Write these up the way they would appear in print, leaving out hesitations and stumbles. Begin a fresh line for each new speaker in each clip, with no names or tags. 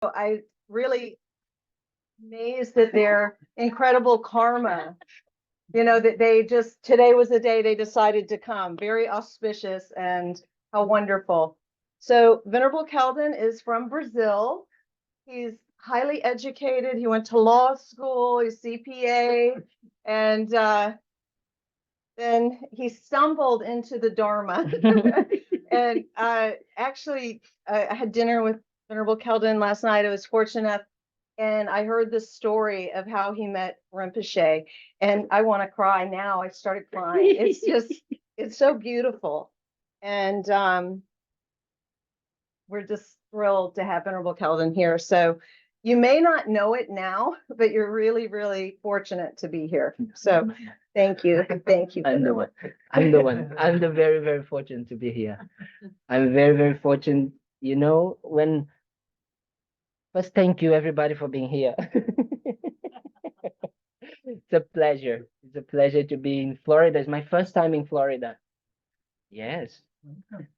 I really amazed at their incredible karma. You know, that they just, today was the day they decided to come. Very auspicious and how wonderful. So Venerable Keldon is from Brazil. He's highly educated. He went to law school, he's CPA, and then he stumbled into the Dharma. And actually, I had dinner with Venerable Keldon last night. I was fortunate, and I heard the story of how he met Rinpoche, and I want to cry now. I started crying. It's just, it's so beautiful. And we're just thrilled to have Venerable Keldon here. So you may not know it now, but you're really, really fortunate to be here. So thank you. Thank you.
I'm the one. I'm the one. I'm the very, very fortunate to be here. I'm very, very fortunate. You know, when first, thank you everybody for being here. It's a pleasure. It's a pleasure to be in Florida. It's my first time in Florida. Yes.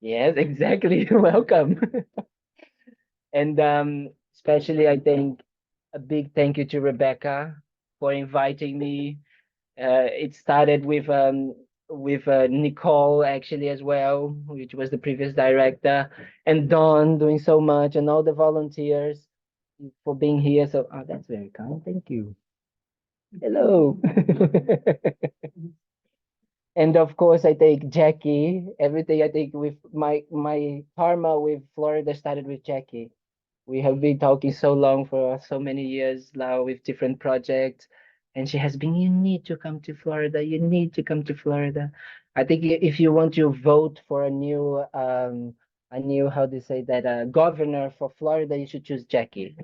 Yes, exactly. Welcome. And especially I think a big thank you to Rebecca for inviting me. It started with Nicole actually as well, which was the previous director, and Dawn doing so much, and all the volunteers for being here. So that's very kind. Thank you. Hello. And of course, I take Jackie. Everything I think with my karma with Florida started with Jackie. We have been talking so long for so many years now with different projects. And she has been, you need to come to Florida. You need to come to Florida. I think if you want to vote for a new, how do you say that, governor for Florida, you should choose Jackie.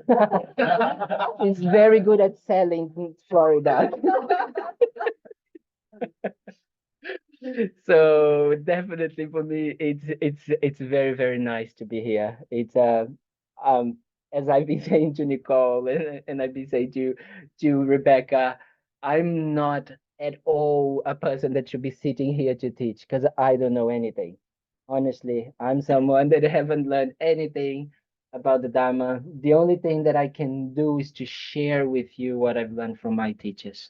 She's very good at selling Florida. So definitely for me, it's very, very nice to be here. It's um as I've been saying to Nicole and I've been saying to Rebecca, I'm not at all a person that should be sitting here to teach because I don't know anything. Honestly, I'm someone that haven't learned anything about the Dharma. The only thing that I can do is to share with you what I've learned from my teachers,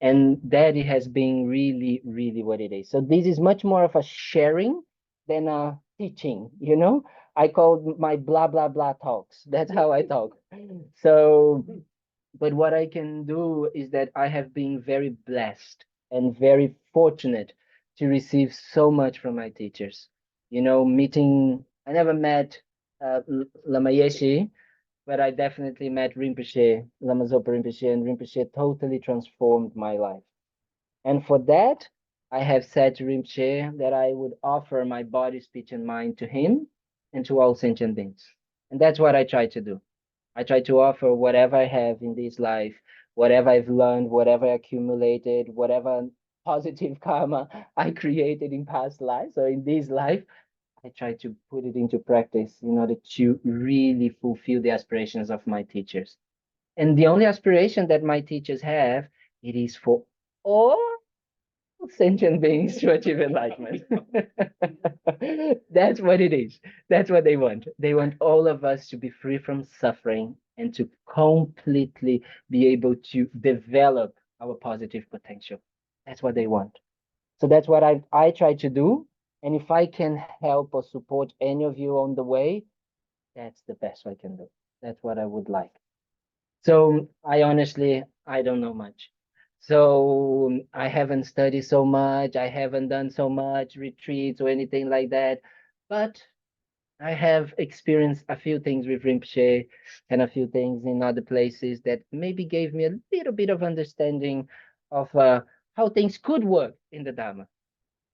and that it has been really, really what it is. So this is much more of a sharing than a teaching, you know. I call my blah blah blah talks. That's how I talk. So but what I can do is that I have been very blessed and very fortunate to receive so much from my teachers. You know, meeting, I never met Lama Yeshe, but I definitely met Rinpoche, Lama Zopa Rinpoche, and Rinpoche totally transformed my life. And for that, I have said to Rinpoche that I would offer my body, speech, and mind to him and to all sentient beings. And that's what I try to do. I try to offer whatever I have in this life, whatever I've learned, whatever I accumulated, whatever positive karma I created in past lives or in this life. I try to put it into practice in order to really fulfill the aspirations of my teachers. And the only aspiration that my teachers have, it is for all sentient beings to achieve enlightenment. That's what it is. That's what they want. They want all of us to be free from suffering and to completely be able to develop our positive potential. That's what they want. So that's what I try to do. And if I can help or support any of you on the way, that's the best I can do. That's what I would like. So I honestly, I don't know much. So I haven't studied so much. I haven't done so much retreats or anything like that. But I have experienced a few things with Rinpoche and a few things in other places that maybe gave me a little bit of understanding of how things could work in the Dharma.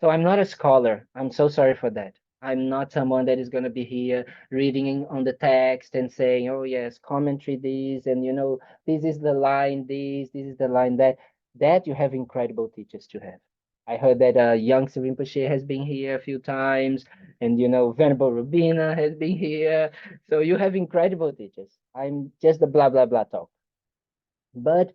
So I'm not a scholar. I'm so sorry for that. I'm not someone that is going to be here reading on the text and saying, oh, yes, commentary this, and this is the line this is the line that. That you have incredible teachers to have. I heard that Young Rinpoche has been here a few times, and Venerable Rubina has been here. So you have incredible teachers. I'm just the blah, blah, blah talk. But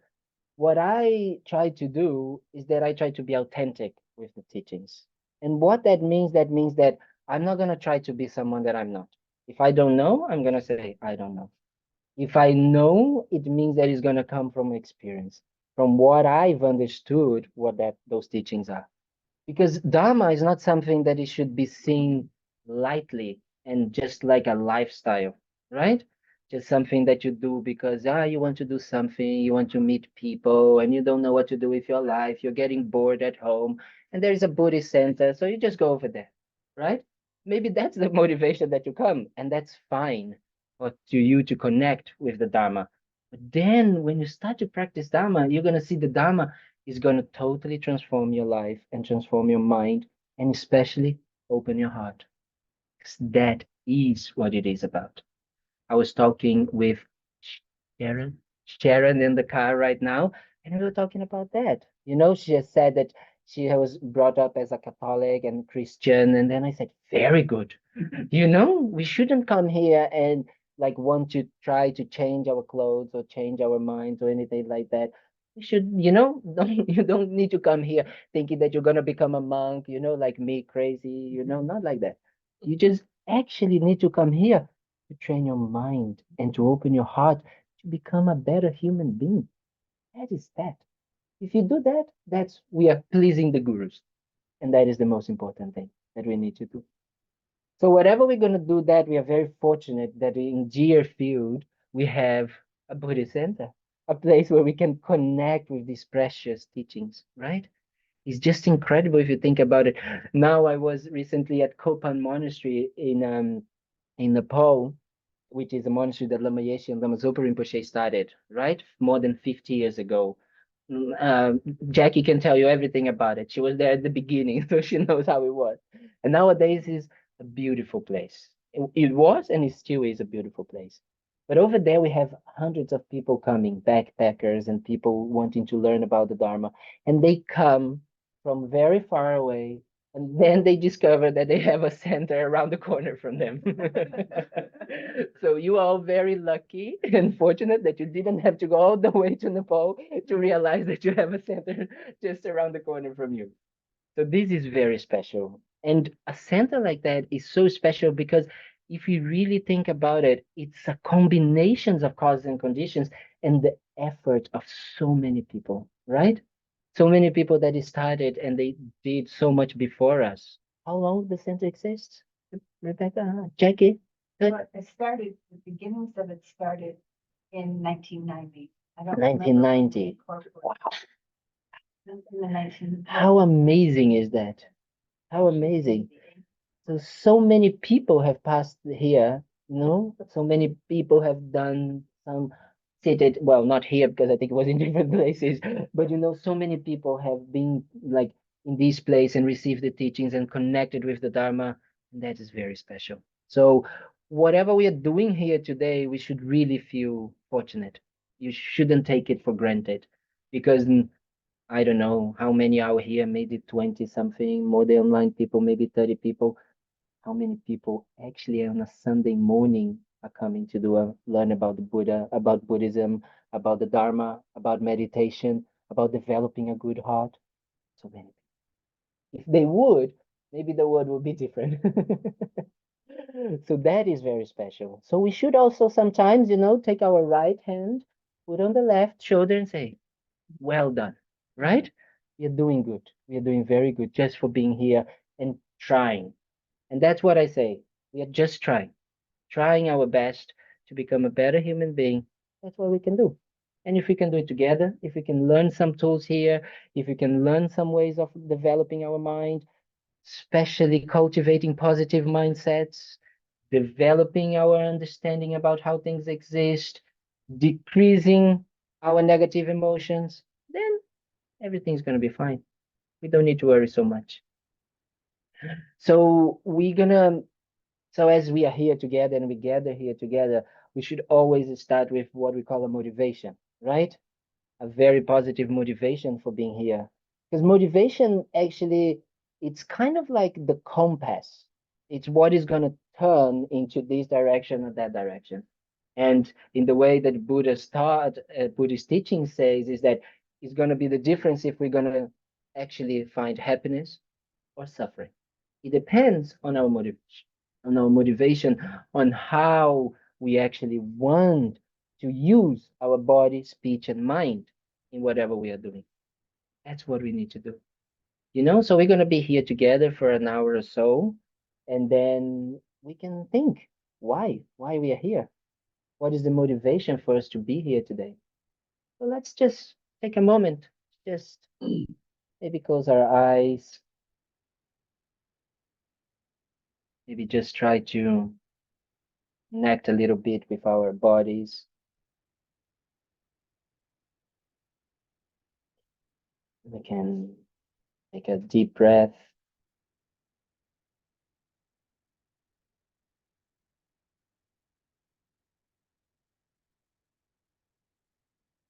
what I try to do is that I try to be authentic with the teachings. And what that means that I'm not going to try to be someone that I'm not. If I don't know, I'm going to say, I don't know. If I know, it means that it's going to come from experience, from what I've understood, what those teachings are. Because Dharma is not something that it should be seen lightly and just like a lifestyle, right? Just something that you do because you want to do something, you want to meet people, and you don't know what to do with your life. You're getting bored at home, and there is a Buddhist center, so you just go over there, right? Maybe that's the motivation that you come, and that's fine for to you to connect with the Dharma. But then when you start to practice Dharma, you're gonna see the Dharma is going to totally transform your life and transform your mind, and especially open your heart. 'Cause that is what it is about. I was talking with Sharon, Sharon in the car right now, and we were talking about that. She has said that she was brought up as a Catholic and Christian, and then I said, very good. We shouldn't come here and like want to try to change our clothes or change our minds or anything like that. You should, you don't need to come here thinking that you're gonna become a monk, like me, crazy, not like that. You just actually need to come here to train your mind and to open your heart to become a better human being. That is that. If you do that, that's we are pleasing the gurus. And that is the most important thing that we need to do. So whatever we're going to do that, we are very fortunate that in Deerfield, we have a Buddhist center, a place where we can connect with these precious teachings, right? It's just incredible if you think about it. Now I was recently at Kopan Monastery in Nepal, which is a monastery that Lama Yeshe and Lama Zopa Rinpoche started, right? More than 50 years ago. Jackie can tell you everything about it. She was there at the beginning, so she knows how it was. And nowadays is a beautiful place. It was and it still is a beautiful place. But over there, we have hundreds of people coming, backpackers and people wanting to learn about the Dharma. And they come from very far away, and then they discover that they have a center around the corner from them. So you are all very lucky and fortunate that you didn't have to go all the way to Nepal to realize that you have a center just around the corner from you. So this is very special. And a center like that is so special because if you really think about it, it's a combinations of causes and conditions and the effort of so many people, right? So many people that it started and they did so much before us. How long the center exists? Rebecca, Jackie? Good.
Well, the beginnings of it started in 1990. I don't
1990. Wow.
In the 19.
How amazing is that? How amazing. So many people have passed here, so many people have done some seated, well, not here because I think it was in different places, but so many people have been like in this place and received the teachings and connected with the Dharma, and that is very special. So whatever we are doing here today, we should really feel fortunate. You shouldn't take it for granted because I don't know how many are here, maybe 20 something, more the online people, maybe 30 people. How many people actually on a Sunday morning are coming to learn about the Buddha, about Buddhism, about the Dharma, about meditation, about developing a good heart? So many. If they would, maybe the world would be different. So that is very special. So we should also sometimes, take our right hand, put on the left shoulder and say, well done, right? We are doing good. We are doing very good just for being here and trying. And that's what I say. We are just trying our best to become a better human being. That's what we can do. And if we can do it together, if we can learn some tools here, if we can learn some ways of developing our mind, especially cultivating positive mindsets, developing our understanding about how things exist, decreasing our negative emotions, then everything's going to be fine. We don't need to worry so much. So so as we are here together and we gather here together, we should always start with what we call a motivation, right? A very positive motivation for being here. Because motivation actually, it's kind of like the compass. It's what is going to turn into this direction or that direction. And in the way that Buddha's taught, Buddhist teaching says, is that it's going to be the difference if we're going to actually find happiness or suffering. It depends on our motivation, on how we actually want to use our body, speech, and mind in whatever we are doing. That's what we need to do. So we're going to be here together for an hour or so, and then we can think why we are here. What is the motivation for us to be here today? So let's just take a moment, just maybe close our eyes, maybe just try to connect a little bit with our bodies. We can take a deep breath.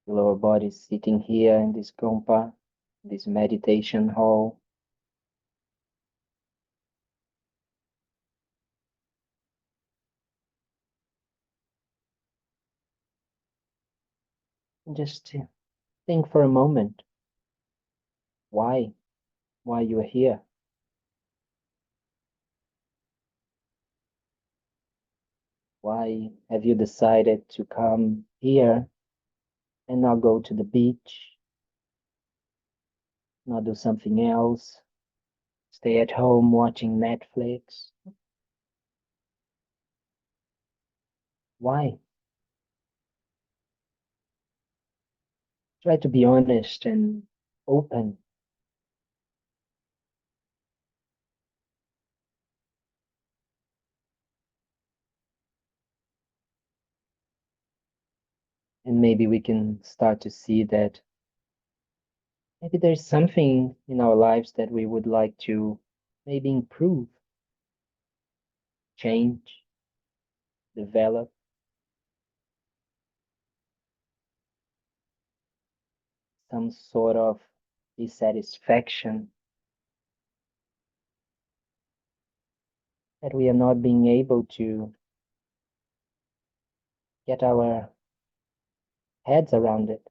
Feel our bodies sitting here in this gompa, this meditation hall. And just think for a moment, why you are here. Why have you decided to come here and not go to the beach, not do something else, stay at home watching Netflix? Why? Try to be honest and open. And maybe we can start to see that maybe there's something in our lives that we would like to maybe improve, change, develop. Some sort of dissatisfaction that we are not being able to get our heads around it.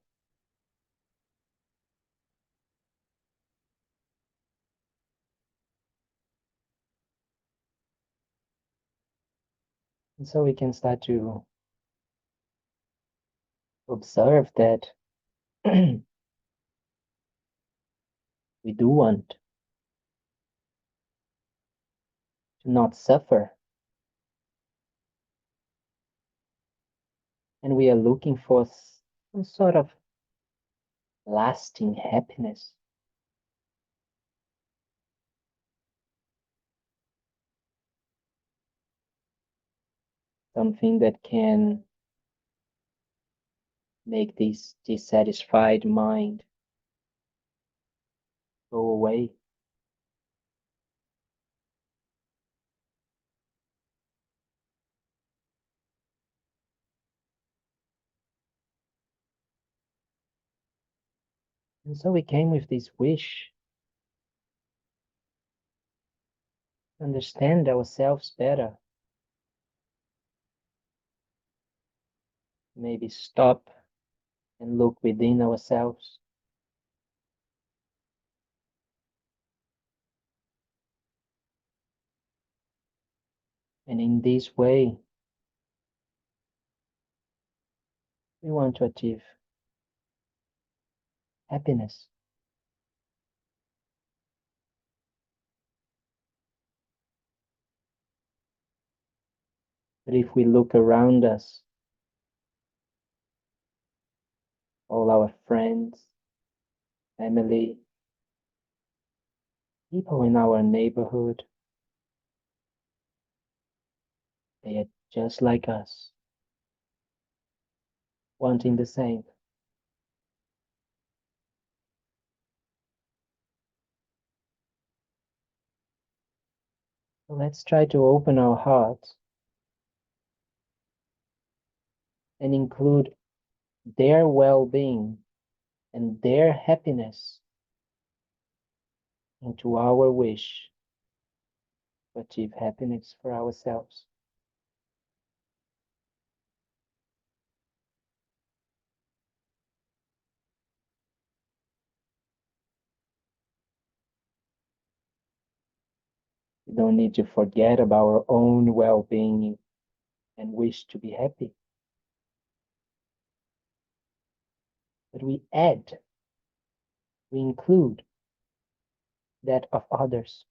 And so we can start to observe that we do want to not suffer. And we are looking for some sort of lasting happiness. Something that can make this dissatisfied mind go away. And so we came with this wish to understand ourselves better. Maybe stop and look within ourselves. And in this way, we want to achieve happiness. But if we look around us, all our friends, family, people in our neighborhood, they are just like us, wanting the same. So let's try to open our hearts and include their well-being and their happiness into our wish to achieve happiness for ourselves. We don't need to forget about our own well-being and wish to be happy. but we add, we include that of others.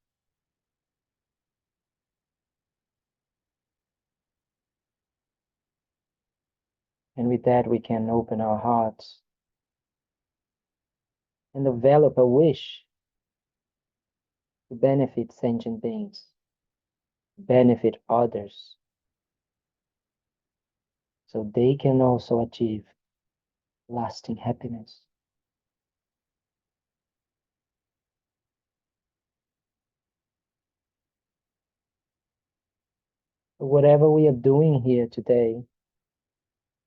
And with that, we can open our hearts and develop a wish to benefit sentient beings, benefit others, so they can also achieve lasting happiness. So whatever we are doing here today,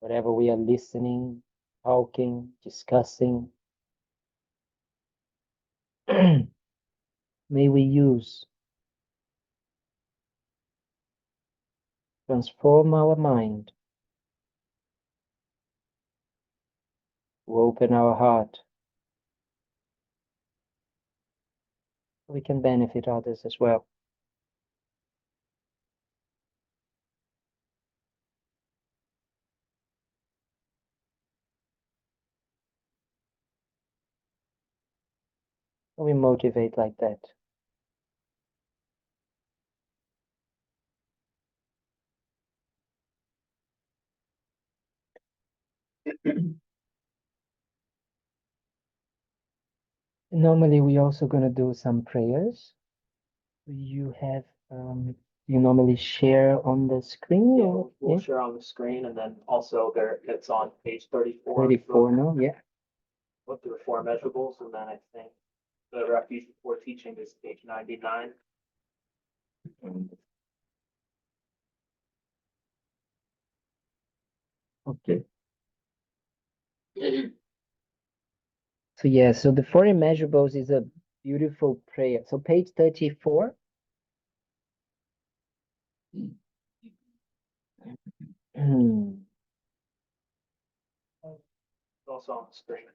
whatever we are listening, talking, discussing, may we use, transform our mind, to open our heart, so we can benefit others as well. So we motivate like that. Normally, we're also going to do some prayers. You have, you normally share on the screen?
Yeah,
Or,
we'll share on the screen, and then also there, it's on page 34.
34 now, yeah.
With the four measurables, and then I think the refuge before teaching is page 99.
Okay. So yeah, so the four immeasurables is a beautiful prayer. So page 34.
It's also on the screen.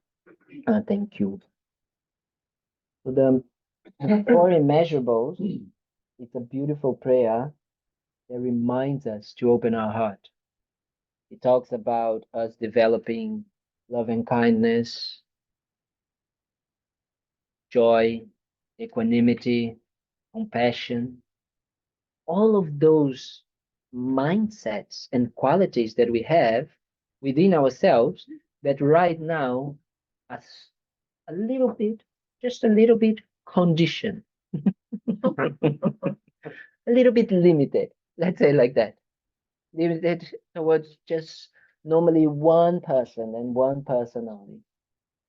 Thank you. So the four immeasurables, it's a beautiful prayer that reminds us to open our heart. It talks about us developing love and kindness, joy, equanimity, compassion, all of those mindsets and qualities that we have within ourselves that right now are a little bit, just a little bit conditioned, a little bit limited, let's say like that. Limited towards just normally one person and one person only.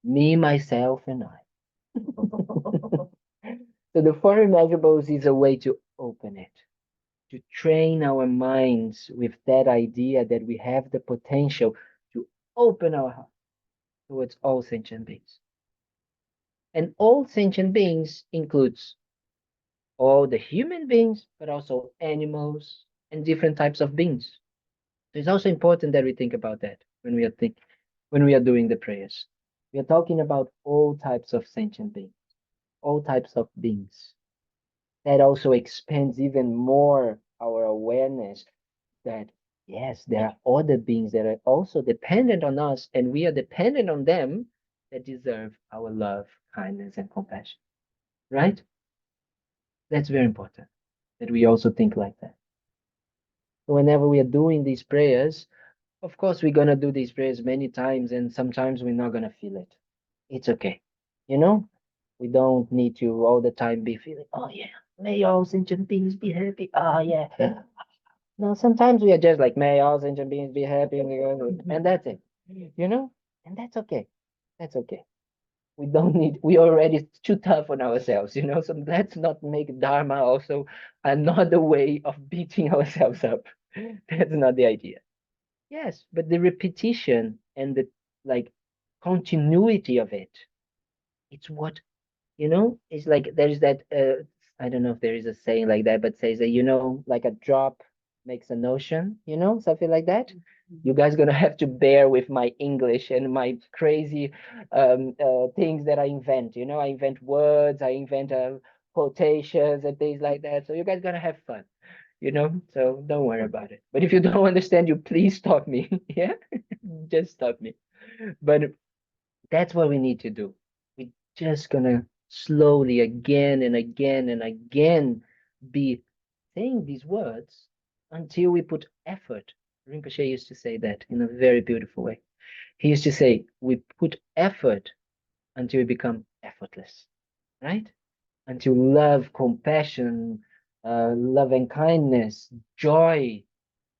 Me, myself, and I. So the four immeasurables is a way to open it, to train our minds with that idea that we have the potential to open our heart towards all sentient beings. And all sentient beings includes all the human beings, but also animals and different types of beings. So it's also important that we think about that when we are doing the prayers. We are talking about all types of sentient beings, all types of beings. That also expands even more our awareness that yes, there are other beings that are also dependent on us, and we are dependent on them, that deserve our love, kindness, and compassion. Right? That's very important that we also think like that. So whenever we are doing these prayers, of course, we're going to do these prayers many times, and sometimes we're not going to feel it. It's okay. You know, we don't need to all the time be feeling, oh, yeah, may all sentient beings be happy. Oh, yeah. No, sometimes we are just like, may all sentient beings be happy, and that's it. You know, and that's okay. That's okay. We don't need, we already too tough on ourselves, you know, so let's not make Dharma also another way of beating ourselves up. That's not the idea. Yes, but the repetition and the like continuity of it, it's what, you know, it's like there's that I don't know if there is a saying like that, but says that, you know, like a drop makes an ocean, you know, something like that. You guys gonna have to bear with my English and my crazy things that I invent. You know, I invent words, I invent quotations and things like that. So you guys gonna have fun, you know. So don't worry about it. But if you don't understand, you please stop me. Yeah, just stop me. But That's what we need to do. We're just gonna slowly again and again and again be saying these words until we put effort. Rinpoche used to say that in a very beautiful way. He used to say, we put effort until we become effortless, right? Until love, compassion, love and kindness, joy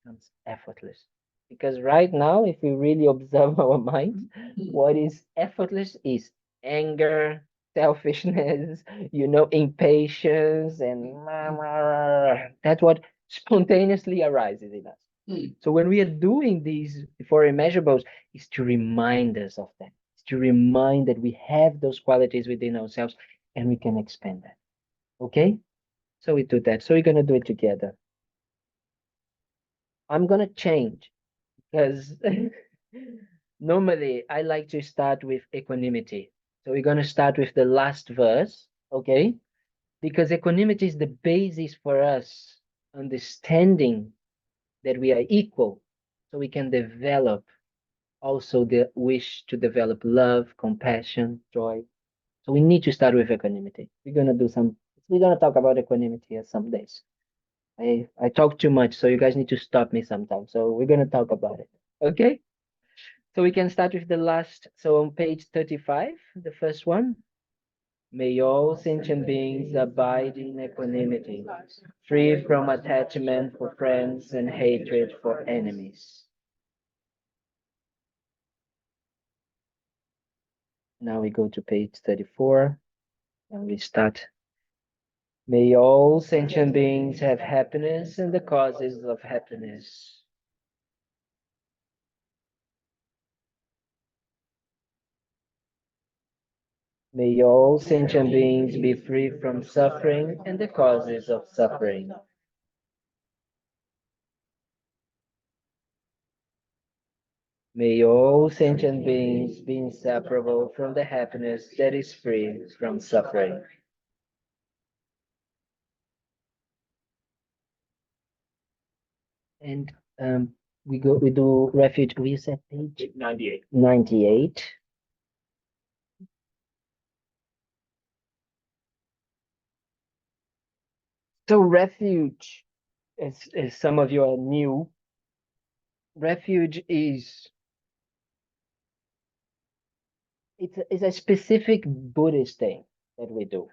becomes effortless. Because right now, if we really observe our minds, what is effortless is anger, selfishness, impatience, and that's what spontaneously arises in us. So when we are doing these four immeasurables, is to remind us of that. It's to remind that we have those qualities within ourselves and we can expand that. Okay? So we do that. So we're gonna do it together. I'm gonna change because normally I like to start with equanimity. So we're gonna start with the last verse, okay? Because equanimity is the basis for us understanding that we are equal, so we can develop also the wish to develop love, compassion, joy. So we need to start with equanimity. We're gonna talk about equanimity at some days. I talk too much, so you guys need to stop me sometime. So we're gonna talk about it. Okay? So we can start with the last. So on page 35, the first one. May all sentient beings abide in equanimity, free from attachment for friends and hatred for enemies. Now we go to page 34 and we start. May all sentient beings have happiness and the causes of happiness. May all sentient beings be free from suffering and the causes of suffering. May all sentient beings be inseparable from the happiness that is free from suffering. And we do refuge. We said page
98.
98. So refuge, as some of you are new, refuge is it's a specific Buddhist thing that we do.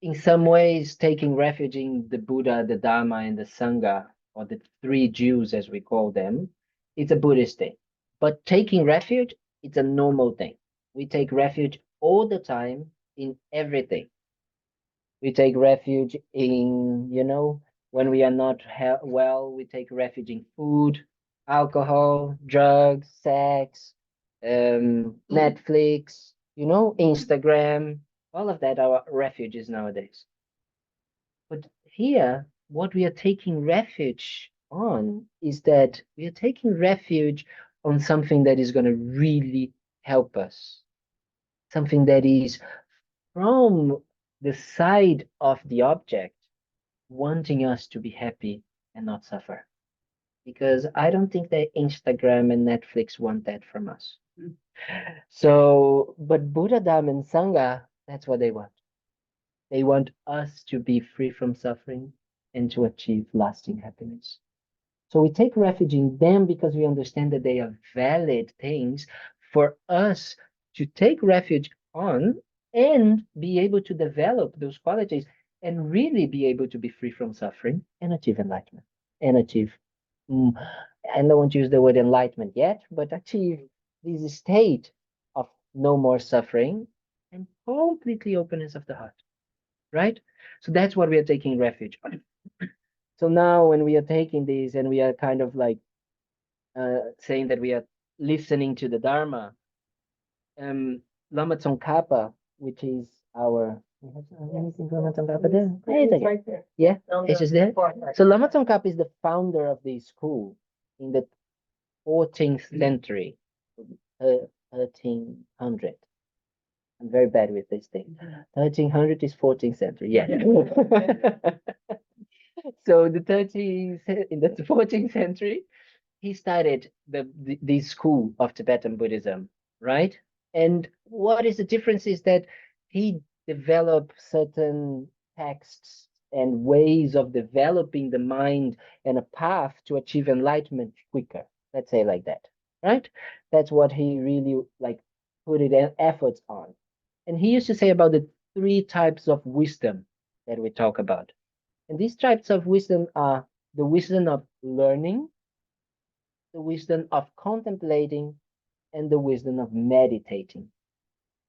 In some ways, taking refuge in the Buddha, the Dharma, and the Sangha, or the three Jews as we call them, it's a Buddhist thing. But taking refuge, it's a normal thing. We take refuge all the time in everything. We take refuge in, when we are not well, we take refuge in food, alcohol, drugs, sex, Netflix, Instagram, all of that are refuges nowadays. But here, what we are taking refuge on is that we are taking refuge on something that is going to really help us, something that is from the side of the object wanting us to be happy and not suffer. Because I don't think that Instagram and Netflix want that from us. So, but Buddha, Dharma, and Sangha, that's what they want. They want us to be free from suffering and to achieve lasting happiness. So we take refuge in them because we understand that they are valid things for us to take refuge on and be able to develop those qualities and really be able to be free from suffering and achieve enlightenment and achieve, I don't want to use the word enlightenment yet, but achieve this state of no more suffering and completely openness of the heart, right? So that's what we are taking refuge on. So now when we are taking these and we are kind of like saying that we are listening to the Dharma, Lama Tsongkhapa, which is our anything Lama Tsongkhapa there?
It's right there.
Yeah,
On
it's
the
just there.
forefront.
So Lama Tsongkhapa is the founder of the school in the 14th century, 1300. I'm very bad with this thing. 1300 is 14th century. Yeah. So in the 14th century, he started the school of Tibetan Buddhism, right? And what is the difference is that he developed certain texts and ways of developing the mind and a path to achieve enlightenment quicker. Let's say like that, right? That's what he really like put it efforts on. And he used to say about the three types of wisdom that we talk about. And these types of wisdom are the wisdom of learning, the wisdom of contemplating, and the wisdom of meditating.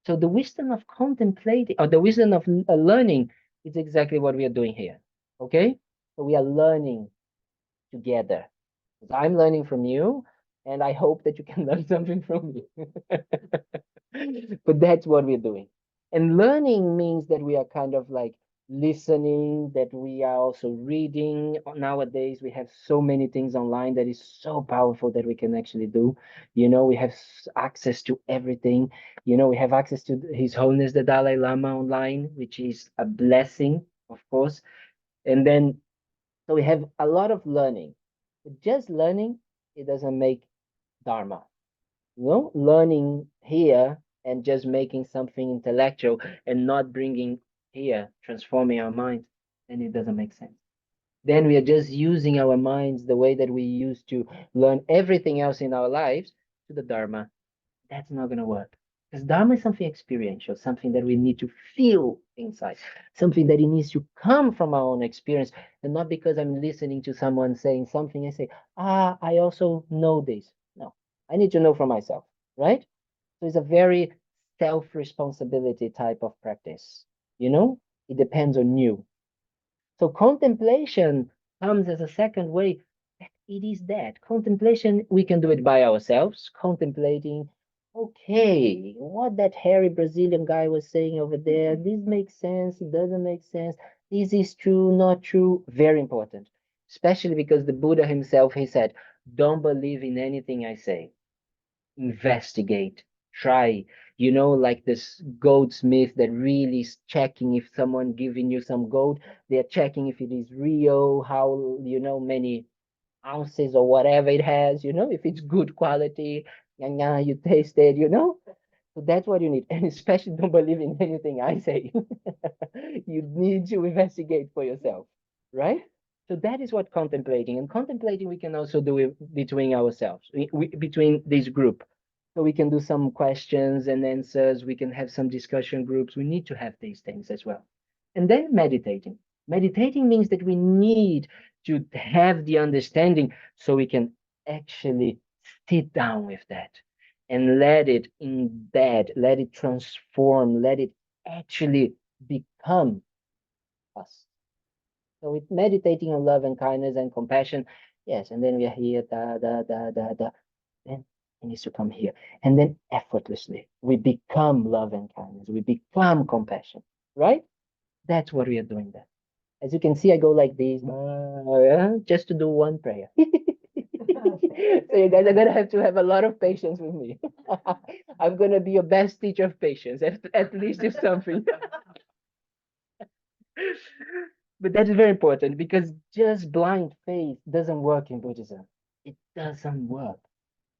So the wisdom of contemplating or the wisdom of learning is exactly what we are doing here. Okay? So we are learning together. I'm learning from you, and I hope that you can learn something from me. But that's what we're doing. And learning means that we are kind of like listening, that we are also reading. Nowadays, we have so many things online that is so powerful that we can actually do. You know, we have access to everything. You know, we have access to His Holiness the Dalai Lama online, which is a blessing, of course. And then, so we have a lot of learning. But just learning, it doesn't make Dharma. You know, learning here and just making something intellectual and not bringing here, transforming our mind, then it doesn't make sense. Then we are just using our minds the way that we used to learn everything else in our lives to the Dharma. That's not going to work. Because Dharma is something experiential, something that we need to feel inside, something that it needs to come from our own experience, and not because I'm listening to someone saying something, I say, I also know this. No, I need to know for myself, right? So it's a very self-responsibility type of practice. You know, it depends on you. So contemplation comes as a second way. It is that contemplation, we can do it by ourselves, contemplating, okay, what that hairy Brazilian guy was saying over there, this makes sense, it doesn't make sense, this is true, not true, very important. Especially because the Buddha himself, he said, don't believe in anything I say. Investigate, try, you know, like this goldsmith that really is checking if someone giving you some gold, they're checking if it is real, how, you know, many ounces or whatever it has, you know, if it's good quality, and you taste it, you know. So that's what you need. And especially don't believe in anything I say. You need to investigate for yourself, right? So that is what contemplating. And contemplating we can also do it between ourselves, between this group. So we can do some questions and answers. We can have some discussion groups. We need to have these things as well. And then meditating. Meditating means that we need to have the understanding so we can actually sit down with that and let it embed, let it transform, let it actually become us. So with meditating on love and kindness and compassion, yes, and then we are here, then it needs to come here. And then effortlessly, we become love and kindness, we become compassion, right? That's what we are doing there. As you can see, I go like this, just to do one prayer. So you guys are gonna have to have a lot of patience with me. I'm gonna be your best teacher of patience, at least if something. But that is very important because just blind faith doesn't work in Buddhism. It doesn't work.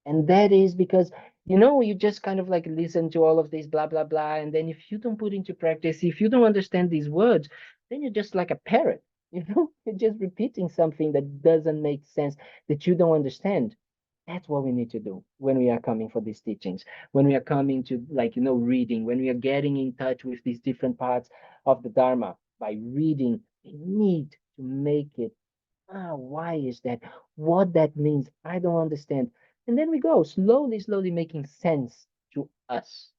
And that is because, you know, you just kind of like listen to all of this blah, blah, blah. And then if you don't put into practice, if you don't understand these words, then you're just like a parrot, you know, you're just repeating something that doesn't make sense, that you don't understand. That's what we need to do when we are coming for these teachings, when we are coming to, like, you know, reading, when we are getting in touch with these different parts of the Dharma by reading, we need to make it. Why is that? What that means? I don't understand. And then we go slowly, slowly making sense to us.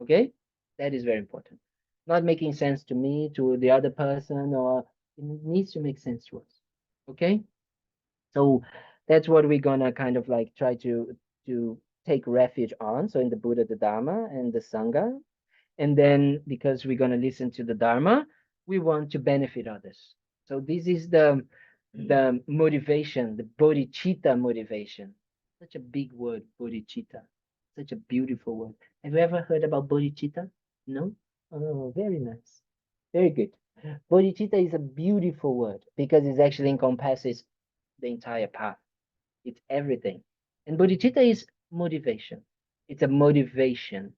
Okay? That is very important. Not making sense to me, to the other person, or it needs to make sense to us. Okay? So that's what we're gonna kind of like try to take refuge on. So in the Buddha, the Dharma, and the Sangha. And then because we're gonna listen to the Dharma, we want to benefit others. So this is the motivation, the bodhicitta motivation. Such a big word, bodhicitta. Such a beautiful word. Have you ever heard about bodhicitta? No? Oh, very nice. Very good. Bodhicitta is a beautiful word because it actually encompasses the entire path. It's everything. And bodhicitta is motivation. It's a motivation.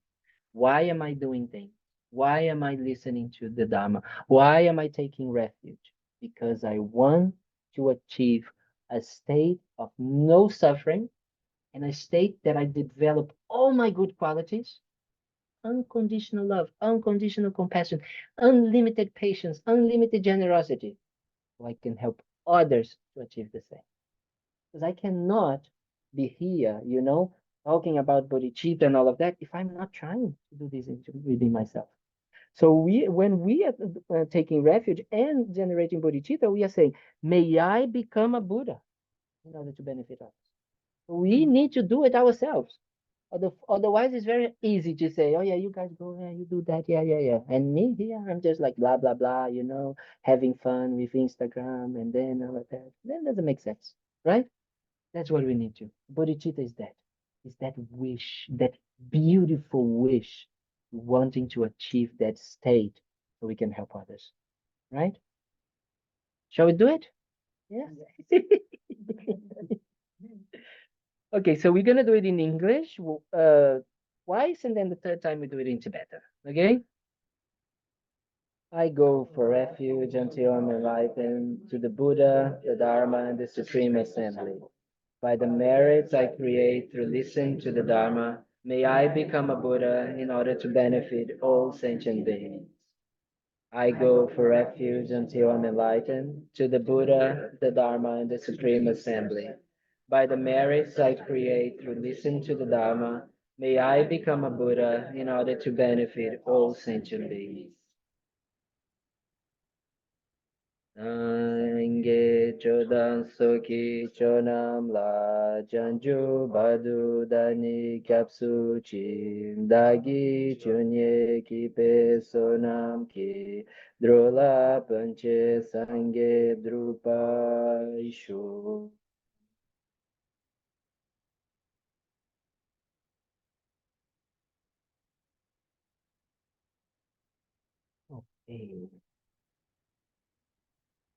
Why am I doing things? Why am I listening to the Dharma? Why am I taking refuge? Because I want to achieve a state of no suffering and a state that I develop all my good qualities: unconditional love, unconditional compassion, unlimited patience, unlimited generosity, so I can help others to achieve the same. Because I cannot be here, talking about bodhicitta and all of that if I'm not trying to do this within myself. So when we are taking refuge and generating bodhicitta, we are saying, may I become a Buddha in order to benefit others. We need to do it ourselves. Otherwise, it's very easy to say, oh, yeah, you guys go, yeah, you do that, yeah, yeah, yeah. And me here, I'm just like blah, blah, blah, having fun with Instagram and then all of that. That doesn't make sense, right? That's what we need to. Bodhicitta is that. Is that wish, that beautiful wish, wanting to achieve that state so we can help others, right? Shall we do it? Yeah. Okay, so we're gonna do it in English twice, and then the third time we do it in Tibetan. Okay? I go for refuge until I'm enlightened to the Buddha, the Dharma, and the Supreme Assembly. By the merits I create through listening to the Dharma, may I become a Buddha in order to benefit all sentient beings. I go for refuge until I'm enlightened to the Buddha, the Dharma, and the Supreme Assembly. By the merits I create through listening to the Dharma, may I become a Buddha in order to benefit all sentient beings. Ange chodan soki chonam la janju badu dani kapsu chi dagi chunye ki pe sonam ki drola panche sange drupa ishu. Okay.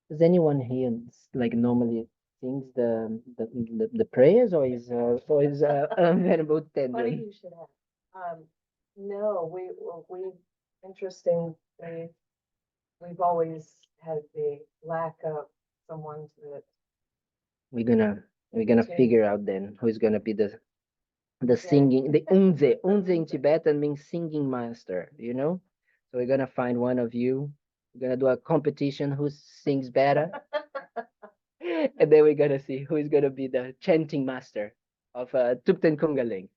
Does anyone here like normally sings the prayers, or is Venerable
Funny
Tendon?
you should ask. No, interesting. We've always had the lack of someone that
We're gonna figure out then who's gonna be the singing, the unze. Unze in Tibetan means singing master, So we're gonna find one of you. We're gonna do a competition who sings better. And then we're gonna see who is gonna be the chanting master of Thubten Kunga Ling.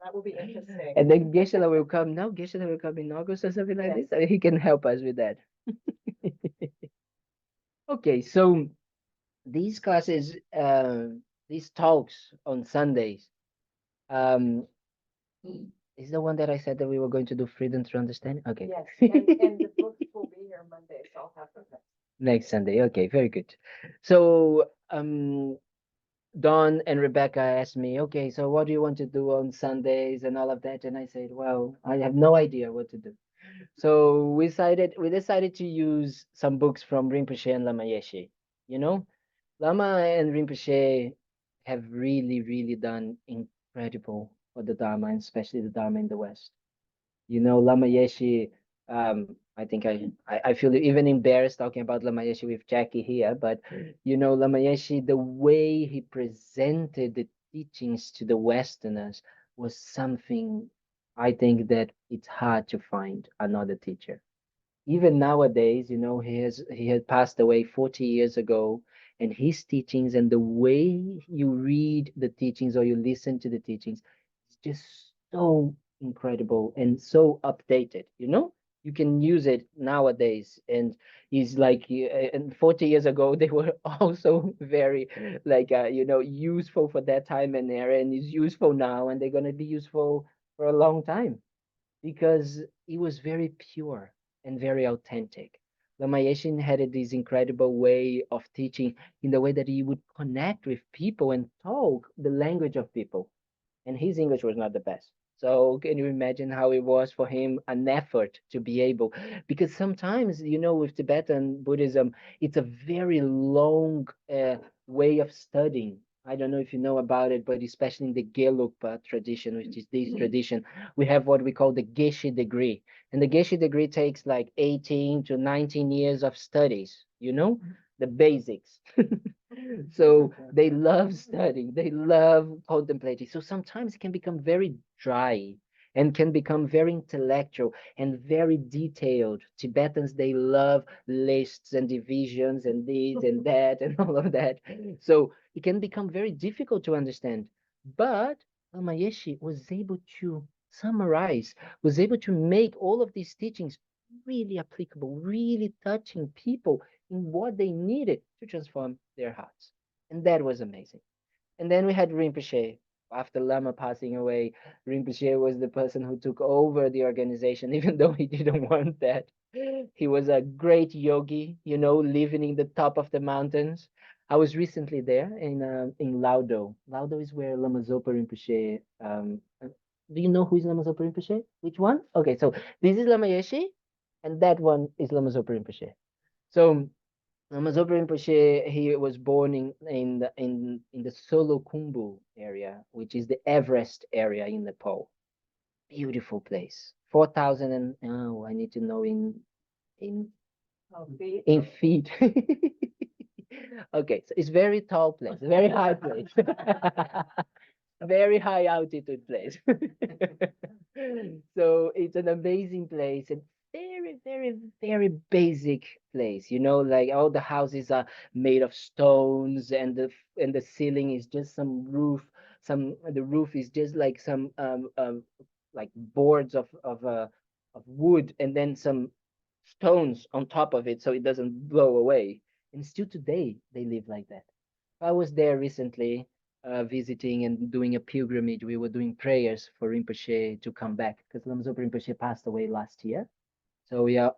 That will be interesting.
And then Geshe-la will come. Now Geshe-la will come in August or something like this. And he can help us with that. Okay, so these classes, these talks on Sundays, um, is the one that I said that we were going to do freedom through understanding? Okay.
Yes, and the books will be here Monday, so I'll have them.
Next Sunday. Okay, very good. So Dawn and Rebecca asked me, okay, so what do you want to do on Sundays and all of that? And I said, well, I have no idea what to do. So we decided to use some books from Rinpoche and Lama Yeshe. Lama and Rinpoche have really, really done incredible for the Dharma, and especially the Dharma in the West. Lama Yeshe, I think I feel even embarrassed talking about Lama Yeshe with Jackie here, but Lama Yeshe, the way he presented the teachings to the Westerners was something I think that it's hard to find another teacher. Even nowadays, he had passed away 40 years ago, and his teachings and the way you read the teachings or you listen to the teachings is just so incredible and so updated. You can use it nowadays, and he's like, and 40 years ago they were also very like useful for that time and era, and is useful now, and they're going to be useful for a long time because it was very pure and very authentic. Lama Yeshe had this incredible way of teaching in the way that he would connect with people and talk the language of people. And his English was not the best. So can you imagine how it was for him an effort to be able, because sometimes, with Tibetan Buddhism, it's a very long way of studying I don't know if you know about it, but especially in the Gelugpa tradition, which is this tradition, we have what we call the Geshe degree. And the Geshe degree takes like 18 to 19 years of studies, the basics. So they love studying, they love contemplating. So sometimes it can become very dry and can become very intellectual and very detailed. Tibetans, they love lists and divisions and this and that and all of that. So it can become very difficult to understand. But Lama Yeshe was able to summarize, was able to make all of these teachings really applicable, really touching people in what they needed to transform their hearts. And that was amazing. And then we had Rinpoche. After Lama passing away, Rinpoche was the person who took over the organization, even though he didn't want that. He was a great yogi, living in the top of the mountains. I was recently there in Laudo. Laudo is where Lama Zopa Rinpoche. Do you know who is Lama Zopa Rinpoche? Which one? Okay, so this is Lama Yeshe, and that one is Lama Zopa Rinpoche. So Lama Zopa Rinpoche, he was born in the Solo Khumbu area, which is the Everest area in Nepal. Beautiful place. 4,000 and oh, I need to know in in feet. Okay, so it's very tall place, very high place. Very high altitude place. So it's an amazing place and very, very, very basic place. Like all the houses are made of stones and the ceiling is just some roof. The roof is just like some like boards of wood and then some stones on top of it so it doesn't blow away. And still today they live like that. I was there recently, visiting and doing a pilgrimage. We were doing prayers for Rinpoche to come back because Lama Zopa Rinpoche passed away last year. So we're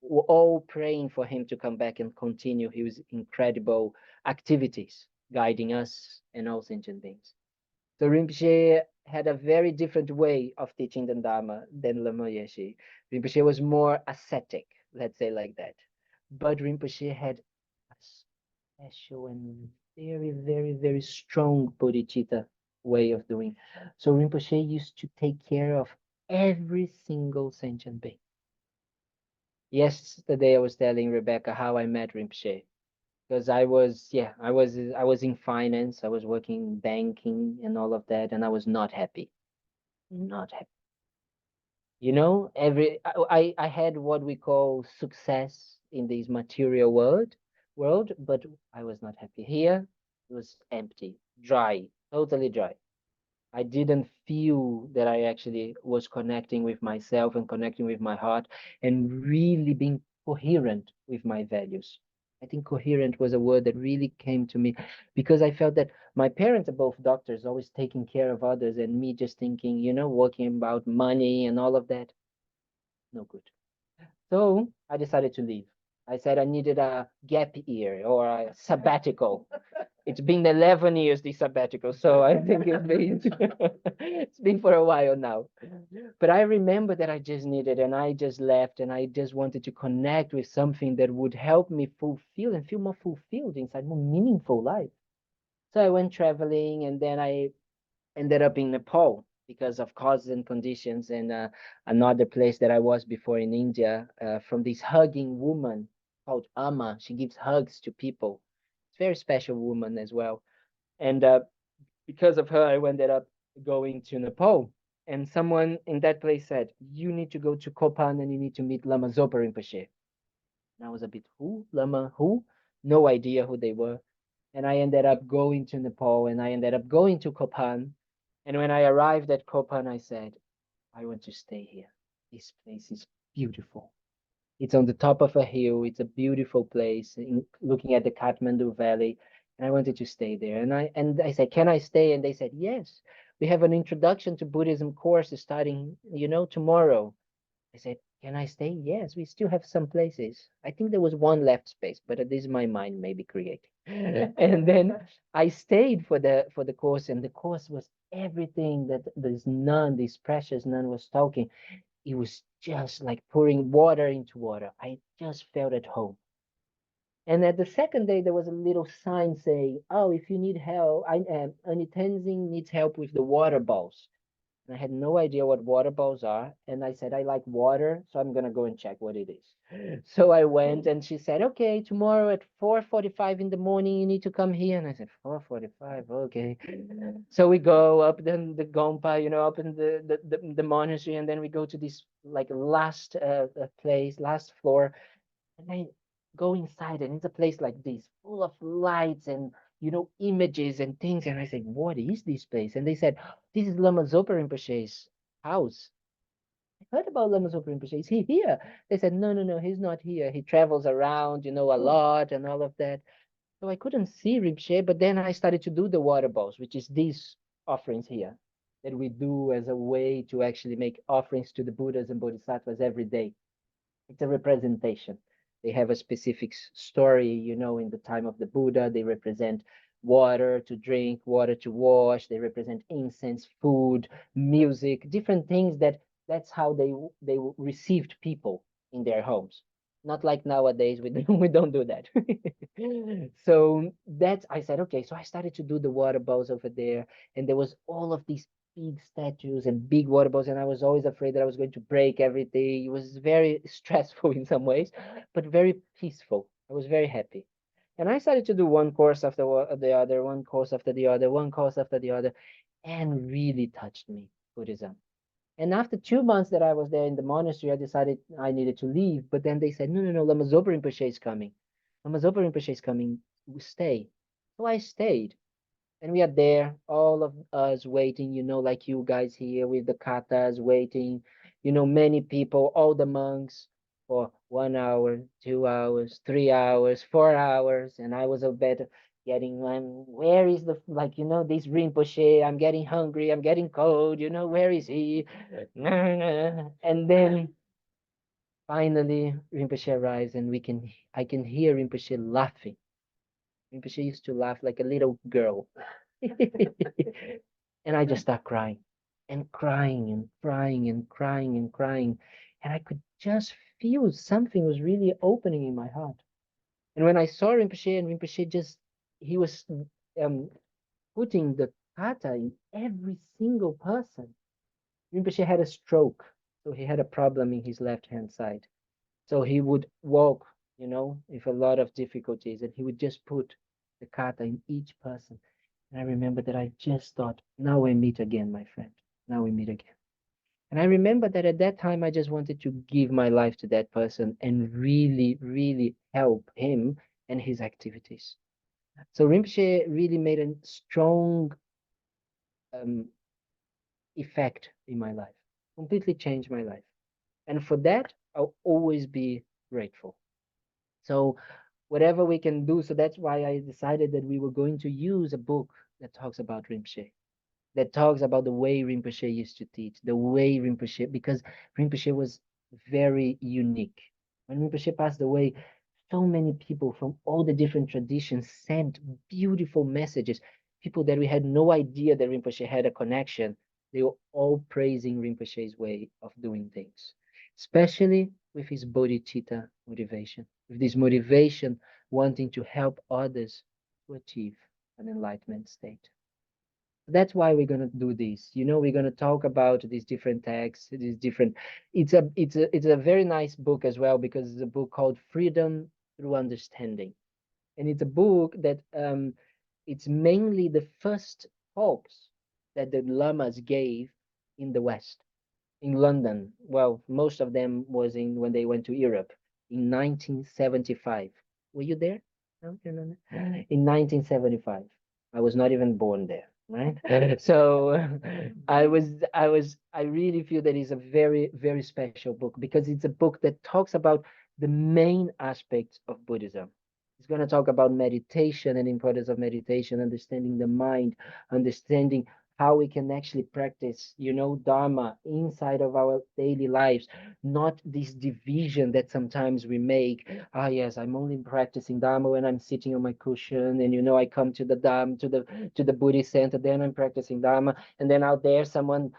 all praying for him to come back and continue his incredible activities, guiding us and all sentient beings. So Rinpoche had a very different way of teaching the Dharma than Lama Yeshe. Rinpoche was more ascetic, let's say like that. But Rinpoche had a special and very, very, very strong bodhicitta way of doing. So Rinpoche used to take care of every single sentient being. Yesterday I was telling Rebecca how I met Rinpoche because I was in finance, I was working in banking and all of that, and I was not happy. Not happy. I had what we call success in this material world, but I was not happy. Here it was empty, dry, totally dry. I didn't feel that I actually was connecting with myself and connecting with my heart and really being coherent with my values. I think coherent was a word that really came to me because I felt that my parents are both doctors, always taking care of others, and me just thinking, working about money and all of that. No good. So I decided to leave. I said I needed a gap year or a sabbatical. It's been 11 years, this sabbatical, so I think it's been for a while now. But I remember that I just needed, and I just left, and I just wanted to connect with something that would help me fulfill and feel more fulfilled inside, more meaningful life. So I went traveling, and then I ended up in Nepal because of causes and conditions, and another place that I was before in India, from this hugging woman called Amma. She gives hugs to people. It's a very special woman as well. And because of her, I ended up going to Nepal. And someone in that place said, "You need to go to Kopan and you need to meet Lama Zopa Rinpoche." And I was a bit, who? Lama, who? No idea who they were. And I ended up going to Nepal and I ended up going to Kopan. And when I arrived at Kopan, I said, I want to stay here. This place is beautiful. It's on the top of a hill. It's a beautiful place, looking at the Kathmandu Valley. And I wanted to stay there. And I said, can I stay? And they said, yes. We have an introduction to Buddhism course starting, tomorrow. I said, can I stay? Yes, we still have some places. I think there was one left space, but this is my mind maybe creating. And then I stayed for the course, and the course was everything that this precious nun was talking. It was just like pouring water into water. I just felt at home. And at the second day, there was a little sign saying, "Oh, if you need help, Annie Tenzing needs help with the water bowls." And I had no idea what water bowls are. And I said, "I like water, so I'm gonna go and check what it is." So I went, and she said, "Okay, tomorrow at 4:45 in the morning, you need to come here." And I said, 4:45, okay. So we go up then the Gompa, up in the monastery, and then we go to this like last place, last floor, and I go inside, and it's a place like this, full of lights and images and things. And I said, "What is this place?" And they said, "This is Lama Zopa Rinpoche's house." I heard about Lama Zopa Rinpoche. Is he here? They said, "No, no, no, he's not here. He travels around, a lot and all of that." So I couldn't see Rinpoche, but then I started to do the water bowls, which is these offerings here that we do as a way to actually make offerings to the Buddhas and Bodhisattvas every day. It's a representation. They have a specific story, in the time of the Buddha. They represent water to drink, water to wash. They represent incense, food, music, different things that's how they received people in their homes. Not like nowadays, we don't do that. So that's I said, okay. So I started to do the water bowls over there, and there was all of these big statues and big water bowls, and I was always afraid that I was going to break everything. It was very stressful in some ways, but very peaceful. I was very happy. And I started to do one course after the other, one course after the other, one course after the other, and really touched me, Buddhism. And after 2 months that I was there in the monastery, I decided I needed to leave. But then they said, "No, no, no, Lama Zopa Rinpoche is coming. Lama Zopa Rinpoche is coming. Stay." So I stayed. And we are there, all of us waiting, like you guys here with the katas waiting, many people, all the monks for 1 hour, 2 hours, 3 hours, 4 hours. And I was a bit getting, where is this Rinpoche? I'm getting hungry. I'm getting cold. Where is he? And then finally Rinpoche arrives, and I can hear Rinpoche laughing. Rinpoche used to laugh like a little girl. And I just start crying and crying and crying and crying and crying. And I could just feel something was really opening in my heart. And when I saw Rinpoche, and Rinpoche he was um, putting the kata in every single person. Rinpoche had a stroke, so he had a problem in his left hand side. So he would walk, with a lot of difficulties, and he would just put the kata in each person. And I remember that I just thought, now we meet again, my friend. Now we meet again. And I remember that at that time, I just wanted to give my life to that person and really, really help him and his activities. So Rinpoche really made a strong um, effect in my life, completely changed my life. And for that, I'll always be grateful. So whatever we can do, so that's why I decided that we were going to use a book that talks about Rinpoche, that talks about the way Rinpoche used to teach, the way Rinpoche, because Rinpoche was very unique. When Rinpoche passed away, so many people from all the different traditions sent beautiful messages. People that we had no idea that Rinpoche had a connection. They were all praising Rinpoche's way of doing things, especially with his bodhicitta motivation, with this motivation wanting to help others to achieve an enlightenment state. That's why we're going to do this. We're going to talk about these different texts, these different. It's a very nice book as well, because it's a book called Freedom Through Understanding, and it's a book that it's mainly the first talks that the lamas gave in the West, in London. Well, most of them was in when they went to Europe in 1975. Were you there? No, you're not there? In 1975. I was not even born there, right? So I really feel that it's a very, very special book, because it's a book that talks about the main aspects of Buddhism. It's going to talk about meditation and importance of meditation, understanding the mind, understanding how we can actually practice, Dharma inside of our daily lives, not this division that sometimes we make. Ah, yes, I'm only practicing Dharma when I'm sitting on my cushion, and I come to the Dharma, to the Buddhist center, then I'm practicing Dharma, and then out there someone,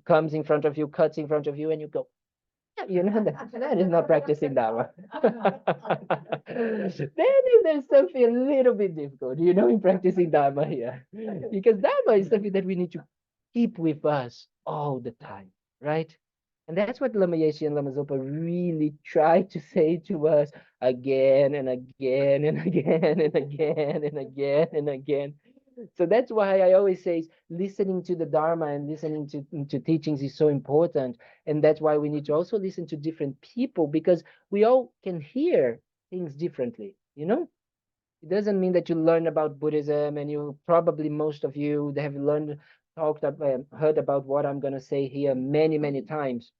comes in front of you, cuts in front of you, and you go, that is not practicing Dharma. There's something a little bit difficult, in practicing Dharma here. Because Dharma is something that we need to keep with us all the time, right? And that's what Lama Yeshe and Lama Zopa really try to say to us again and again and again and again and again and again. So that's why I always say listening to the Dharma and listening to teachings is so important. And that's why we need to also listen to different people, because we all can hear things differently, It doesn't mean that you learn about Buddhism and you probably, most of you have heard about what I'm going to say here many, many times.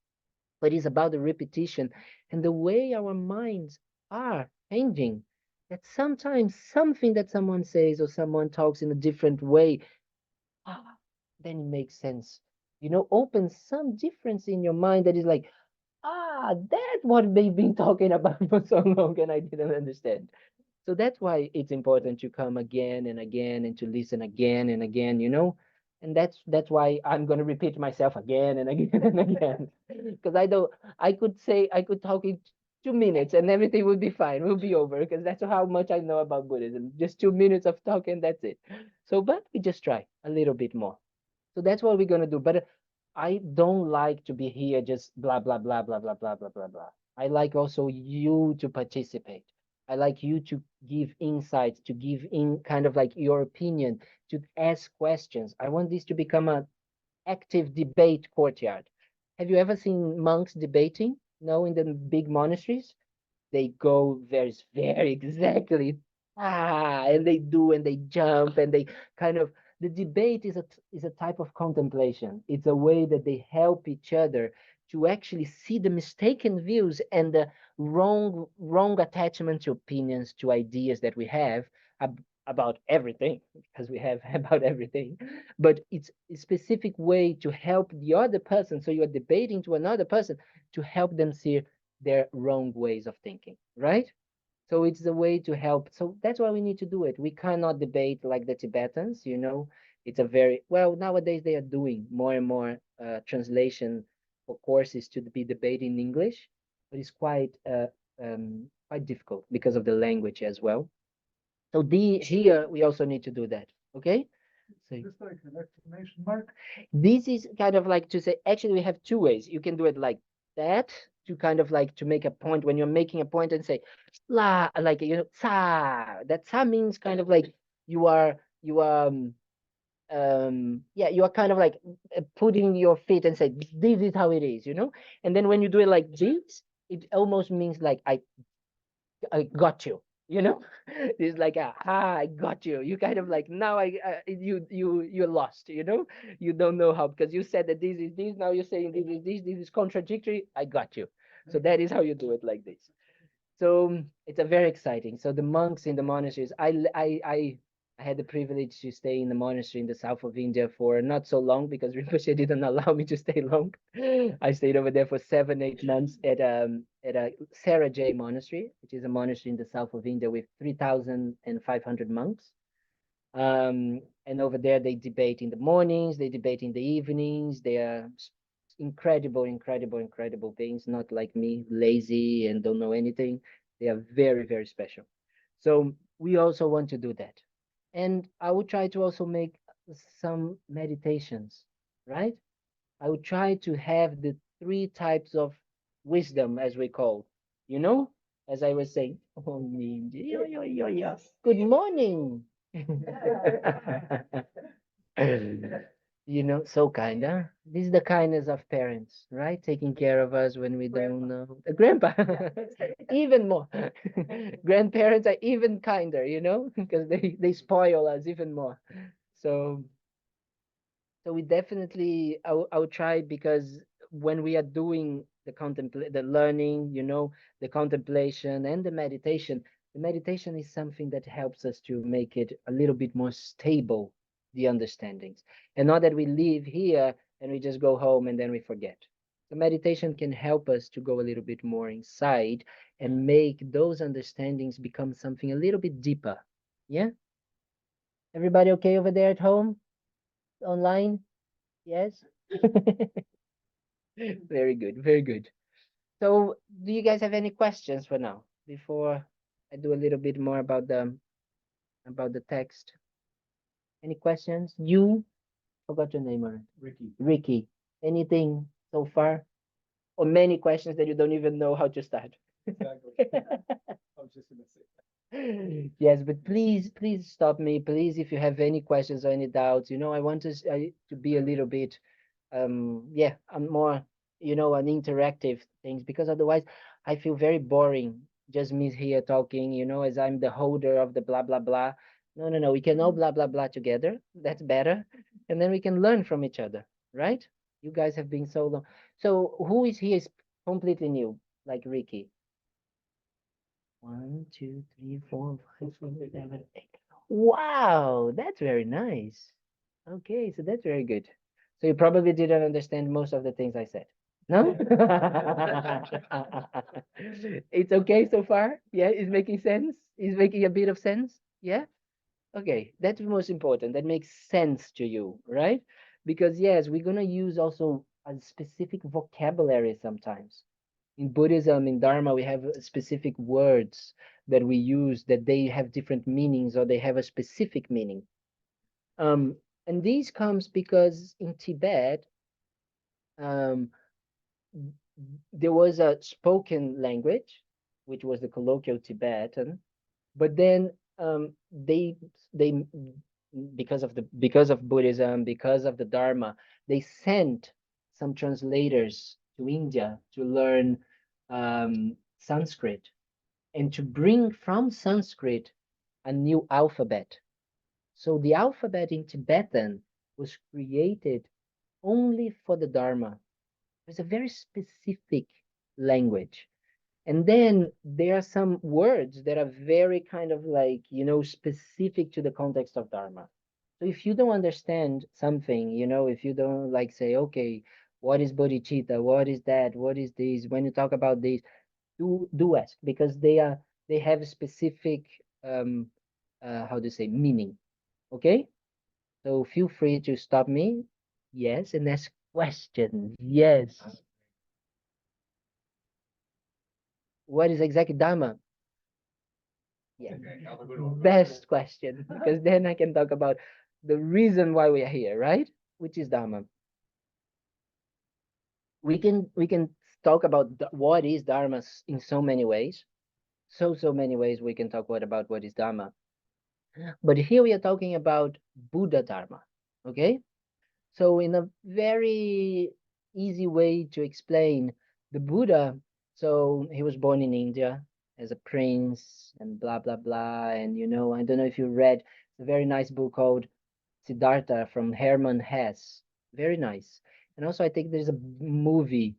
But it's about the repetition and the way our minds are changing. That sometimes something that someone says or someone talks in a different way, then it makes sense. Opens some difference in your mind that is like, that's what they've been talking about for so long and I didn't understand. So that's why it's important to come again and again and to listen again and again, And that's why I'm gonna repeat myself again and again and again. Because I could talk in 2 minutes and everything would be fine. We'll be over because that's how much I know about Buddhism. Just 2 minutes of talking, that's it. So, but we just try a little bit more. So that's what we're gonna do. But I don't like to be here just blah blah blah blah blah blah blah blah blah. I like also you to participate. I like you to give insights, to give in kind of like your opinion, to ask questions. I want this to become an active debate courtyard. Have you ever seen monks debating? No, in the big monasteries? They go very exactly and they do and they jump and they kind of the debate is a type of contemplation. It's a way that they help each other to actually see the mistaken views and the wrong attachment to opinions, to ideas that we have about everything, because we have about everything. But it's a specific way to help the other person. So you're debating to another person to help them see their wrong ways of thinking, right? So it's the way to help. So that's why we need to do it. We cannot debate like the Tibetans, It's a very, well, nowadays they are doing more and more translation for courses to be debated in English, but it's quite difficult because of the language as well. So here we also need to do that, okay? So
Just like an exclamation mark.
this is kind of like to say, actually, we have two ways. You can do it like that to kind of like to make a point when you're making a point and say, la, like, sa. That sa means kind of like you are kind of like putting your feet and say, this is how it is, And then when you do it like this, it almost means like, I got you, It's like, I got you. You kind of like, now you're lost, You don't know how, because you said that this is this, now you're saying this is contradictory. I got you. So that is how you do it like this. So it's a very exciting. So the monks in the monasteries, I had the privilege to stay in the monastery in the south of India for not so long because Rinpoche didn't allow me to stay long. I stayed over there for 7-8 months at a Sarah J monastery, which is a monastery in the south of India with 3,500 monks. And over there they debate in the mornings, they debate in the evenings. They are incredible beings, not like me, lazy and don't know anything. They are very, very special. So we also want to do that. And I will try to also make some meditations, right? I will try to have the 3 types of wisdom, as we call, as I was saying. Oh, good morning. So kind, huh? This is the kindness of parents, right? Taking care of us when we don't know. Grandpa, even more. Grandparents are even kinder, because they spoil us even more. So we definitely, I will try, because when we are doing the learning, the contemplation and the meditation is something that helps us to make it a little bit more stable, the understandings, and not that we live here and we just go home and then we forget. The meditation can help us to go a little bit more inside and make those understandings become something a little bit deeper. Yeah? Everybody okay over there at home? Online? Yes? Very good, very good. So do you guys have any questions for now before I do a little bit more about the text? Any questions? You forgot your name already.
Ricky.
Ricky. Anything so far? Or many questions that you don't even know how to start?
Exactly. I was just gonna say.
Yes, but please stop me. Please, if you have any questions or any doubts, I want to be a little bit, yeah, I'm more, an interactive things, because otherwise I feel very boring. Just me here talking, as I'm the holder of the blah, blah, blah. No, no, no. We can all blah, blah, blah together. That's better. And then we can learn from each other, right? You guys have been so long. So who is here is completely new, like Ricky? 1, 2, 3, 4, 5, 6, 7, 8. Wow, that's very nice. Okay, so that's very good. So you probably didn't understand most of the things I said. No? It's okay so far? Yeah, it's making sense? It's making a bit of sense? Yeah? Okay, that's the most important. That makes sense to you, right? Because yes, we're gonna use also a specific vocabulary sometimes. In Buddhism, in Dharma, we have specific words that we use that they have different meanings or they have a specific meaning. And these comes because in Tibet, um, there was a spoken language, which was the colloquial Tibetan, but then they because of Buddhism, because of the Dharma, they sent some translators to India to learn Sanskrit and to bring from Sanskrit a new alphabet. So the alphabet in Tibetan was created only for the Dharma. It's a very specific language. And then there are some words that are very kind of like, specific to the context of Dharma. So if you don't understand something, if you don't like say, okay, what is bodhicitta? What is that? What is this? When you talk about this, do ask, because they have a specific how to say meaning. Okay? So feel free to stop me. Yes, and ask questions. Yes. What is exactly Dharma? Yeah. Best question, because then I can talk about the reason why we are here, right? Which is Dharma. We can talk about what is Dharma in so many ways. So many ways we can talk about what is Dharma. But here we are talking about Buddha Dharma. Okay? So in a very easy way to explain, the Buddha, so he was born in India as a prince and blah blah blah. And I don't know if you read a very nice book called Siddhartha from Hermann Hesse. Very nice. And also I think there's a movie,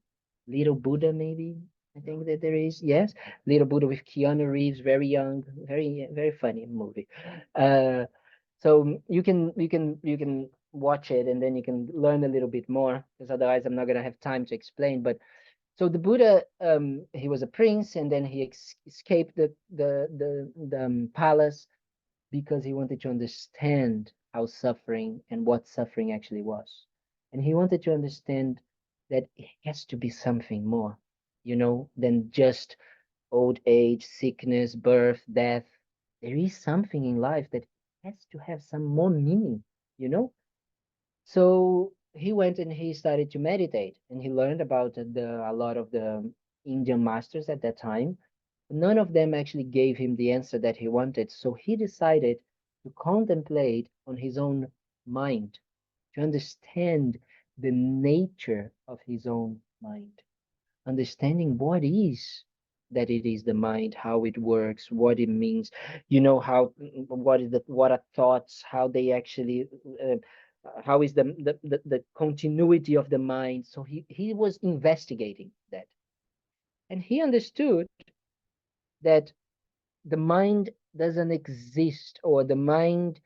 Little Buddha, maybe. I think that there is, yes, Little Buddha with Keanu Reeves, very young, very funny movie. So you can watch it and then you can learn a little bit more, because otherwise I'm not gonna have time to explain. But so the Buddha, he was a prince, and then he escaped the palace because he wanted to understand how suffering and what suffering actually was. And he wanted to understand that it has to be something more, than just old age, sickness, birth, death. There is something in life that has to have some more meaning, you know? So he went and he started to meditate, and he learned about a lot of the Indian masters at that time. None of them actually gave him the answer that he wanted. So he decided to contemplate on his own mind, to understand the nature of his own mind, understanding what is that it is the mind, how it works, what it means, how what are thoughts, how they actually how is the continuity of the mind. So he was investigating that, and he understood that the mind doesn't exist, or the mind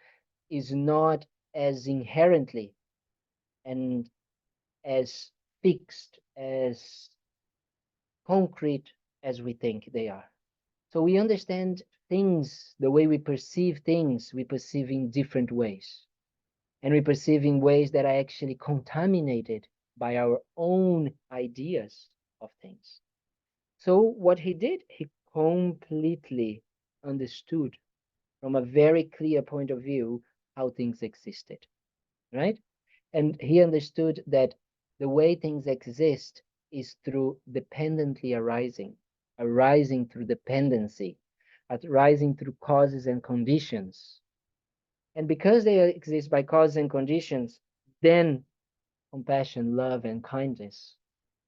is not as inherently and as fixed, as concrete as we think they are. So we understand things, the way we perceive things, we perceive in different ways. And we perceive in ways that are actually contaminated by our own ideas of things. So what he did, he completely understood from a very clear point of view how things existed, right? And he understood that the way things exist is through dependently arising, arising through dependency, arising through causes and conditions. And because they exist by causes and conditions, then compassion, love, and kindness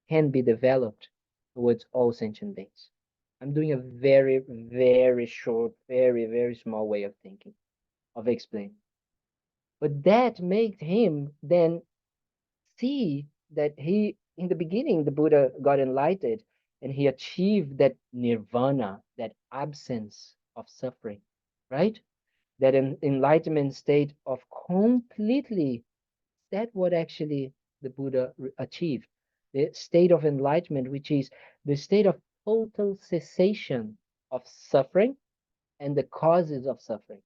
can be developed towards all sentient beings. I'm doing a very, very short, very, very small way of thinking, of explaining. But that made him then see that he, in the beginning, the Buddha got enlightened and he achieved that nirvana, that absence of suffering, right? That enlightenment state of completely, that what actually the Buddha achieved, the state of enlightenment, which is the state of total cessation of suffering and the causes of suffering.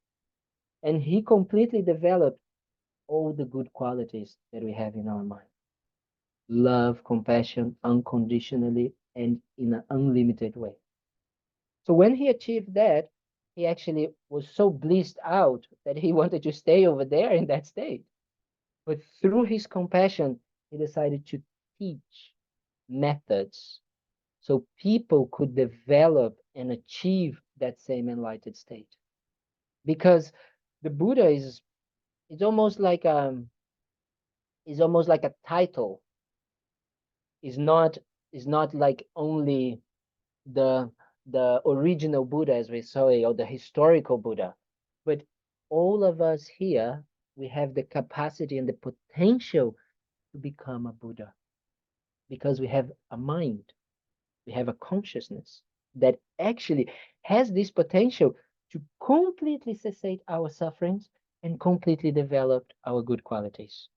And he completely developed all the good qualities that we have in our mind: love, compassion, unconditionally, and in an unlimited way. So when he achieved that, he actually was so blissed out that he wanted to stay over there in that state. But through his compassion, he decided to teach methods so people could develop and achieve that same enlightened state. Because the Buddha is almost like a title. Is not like only the the original Buddha, as we say, or the historical Buddha, but all of us here, we have the capacity and the potential to become a Buddha because we have a mind, we have a consciousness that actually has this potential to completely cessate our sufferings and completely develop our good qualities.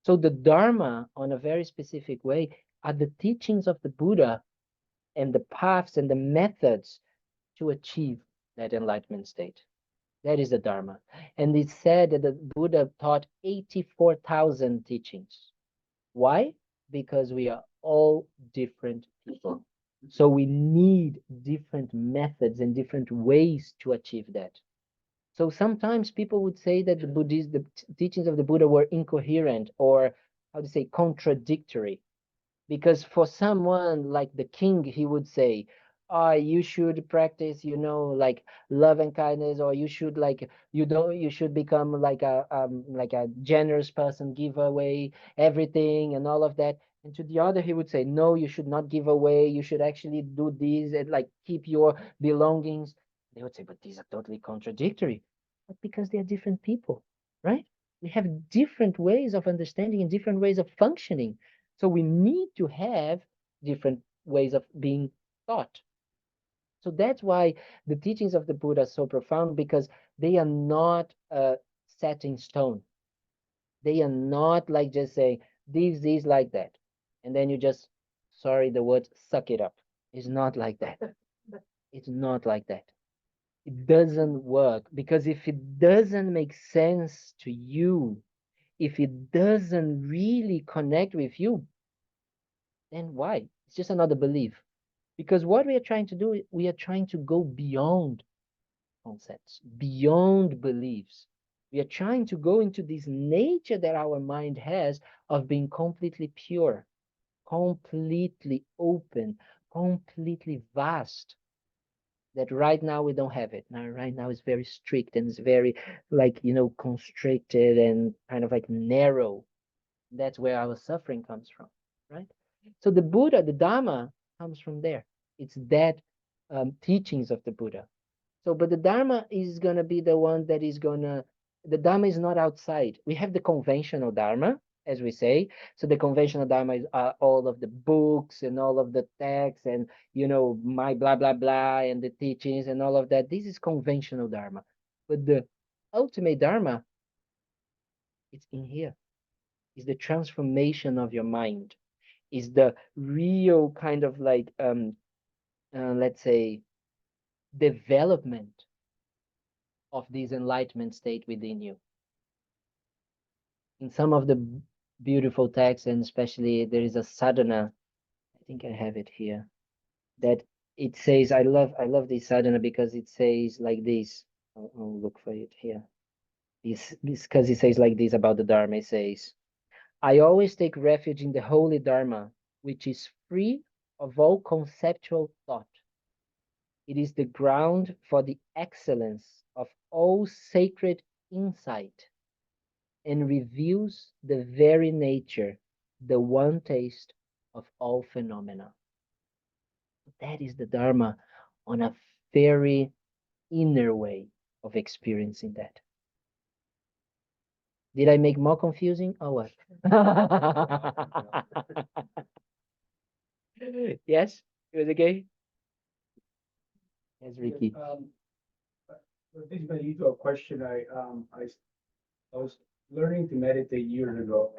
So the Dharma, on a very specific way, are the teachings of the Buddha and the paths and the methods to achieve that enlightenment state. That is the Dharma. And it's said that the Buddha taught 84,000 teachings. Why? Because we are all different people. So we need different methods and different ways to achieve that. So sometimes people would say that the teachings of the Buddha were incoherent, or how to say, contradictory. Because for someone like the king, he would say, you should practice, like love and kindness, or you should you should become like a generous person, give away everything and all of that. And to the other, he would say, no, you should not give away, you should actually do this and like keep your belongings. They would say, but these are totally contradictory. But because they are different people, right? We have different ways of understanding and different ways of functioning. So we need to have different ways of being taught. So that's why the teachings of the Buddha are so profound, because they are not set in stone. They are not like just saying, these like that. And then you just, sorry, the word, suck it up. It's not like that. It's not like that. It doesn't work, because if it doesn't make sense to you, if it doesn't really connect with you, then why? It's just another belief. Because what we are trying to do, we are trying to go beyond concepts, beyond beliefs. We are trying to go into this nature that our mind has of being completely pure, completely open, completely vast. That right now we don't have it. Now, right now it's very strict and it's very constricted and kind of like narrow. That's where our suffering comes from, right? So the Buddha, the Dharma comes from there. It's that teachings of the Buddha. So, but the Dharma is going to be the one that is going to, the Dharma is not outside. We have the conventional Dharma, as we say. So the conventional Dharma is all of the books and all of the texts and, my blah, blah, blah, and the teachings and all of that. This is conventional Dharma. But the ultimate Dharma, it's in here. Is the transformation of your mind, is the real kind of like let's say, development of this enlightenment state within you. In some of the beautiful texts, and especially there is a sadhana, I think I have it here, that it says, I love this sadhana because it says like this. I'll look for it here. This because it says like this about the Dharma. It says, I always take refuge in the holy Dharma, which is free of all conceptual thought. It is the ground for the excellence of all sacred insight and reveals the very nature, the one taste of all phenomena. That is the Dharma on a very inner way of experiencing that. Did I make more confusing or what? Yes, it was okay. Yes, Ricky.
This may lead to a question. I was learning to meditate years ago.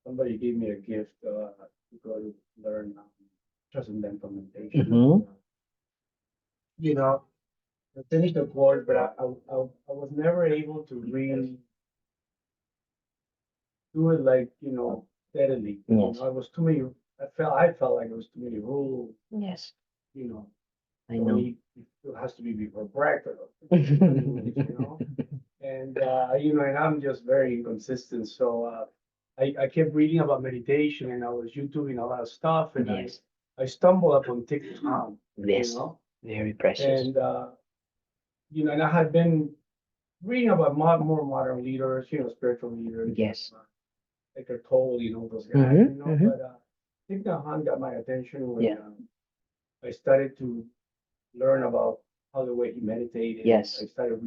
Somebody gave me a gift to go to learn transcendental meditation.
Mhm.
You know, I finished the course, but I was never able to really do it like, steadily.
Yes.
I was too many, I felt like it was too many rules,
Yes,
you know.
I
Don't
know.
it has to be before breakfast,
Yes.
And and I'm just very inconsistent. So I kept reading about meditation and I was YouTubing a lot of stuff and I stumbled upon TikTok,
Yes. Very precious.
and and I had been reading about more modern leaders, spiritual leaders.
Yes.
Eckhart Tolle, those guys, but Thich Nhat Hanh got my attention when
Yeah.
I started to learn about how the way he meditated.
Yes.
I started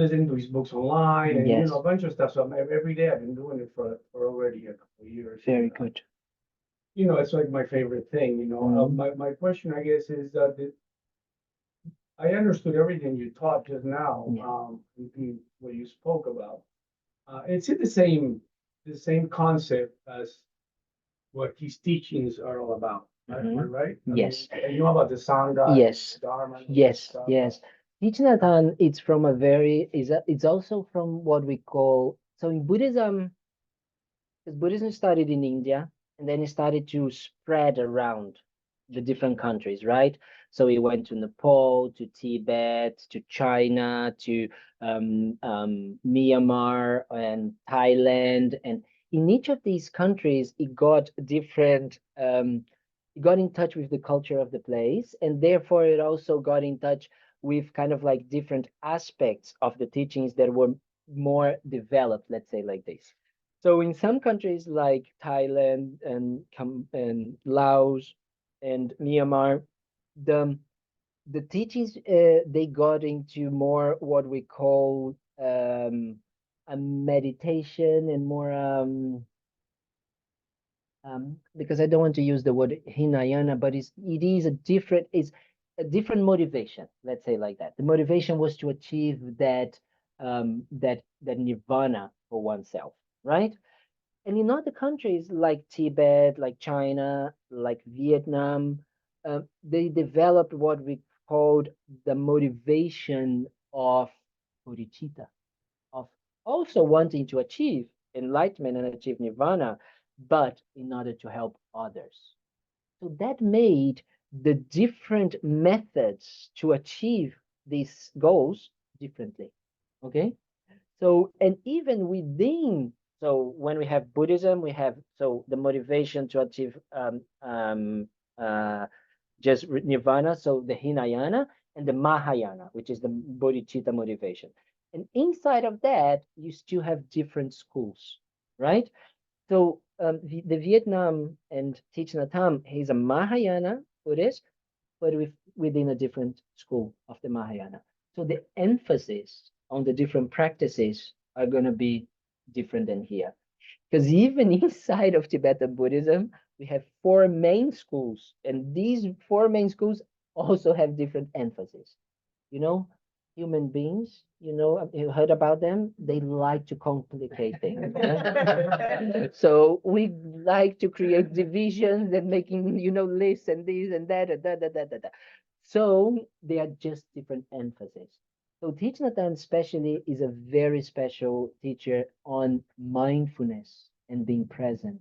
listening to his books online and
Yes.
a bunch of stuff. So every day I've been doing it for already a couple of years.
Very
And,
good.
it's like my favorite thing. My question, I guess, is that I understood everything you taught just now. In what you spoke about. It's the same concept as what his teachings are all about. Am I right?
Yes.
You know about the Sangha,
Yes.
Dharma. And
Yes,
stuff.
yes. Thich Nhat Hanh, it's from it's also from what we call, so in Buddhism, because Buddhism started in India and then it started to spread around the different countries, right? So it went to Nepal, to Tibet, to China, to Myanmar and Thailand. And in each of these countries, it got different, it got in touch with the culture of the place. And therefore, it also got in touch with kind of like different aspects of the teachings that were more developed, let's say like this. So in some countries like Thailand and Laos and Myanmar, the the teachings they got into more what we call a meditation and more because I don't want to use the word Hinayana, but it's a different motivation. Let's say like that. The motivation was to achieve that nirvana for oneself, right? And in other countries like Tibet, like China, like Vietnam, they developed what we called the motivation of bodhicitta, of also wanting to achieve enlightenment and achieve nirvana, but in order to help others. So that made the different methods to achieve these goals differently. Okay. So, and even within, so when we have Buddhism, we have so the motivation to achieve uh, just nirvana, so the Hinayana and the Mahayana, which is the bodhicitta motivation. And inside of that, you still have different schools, right? So the Vietnam and Thich Nhat Hanh, he's a Mahayana Buddhist, but within a different school of the Mahayana. So the emphasis on the different practices are going to be different than here. Because even inside of Tibetan Buddhism, we have four main schools, and these four main schools also have different emphasis. You know, human beings, you heard about them, they like to complicate things. Right? So we like to create divisions and making, lists and this and that and da. So they are just different emphasis. So Thich Nhat Hanh especially is a very special teacher on mindfulness and being present.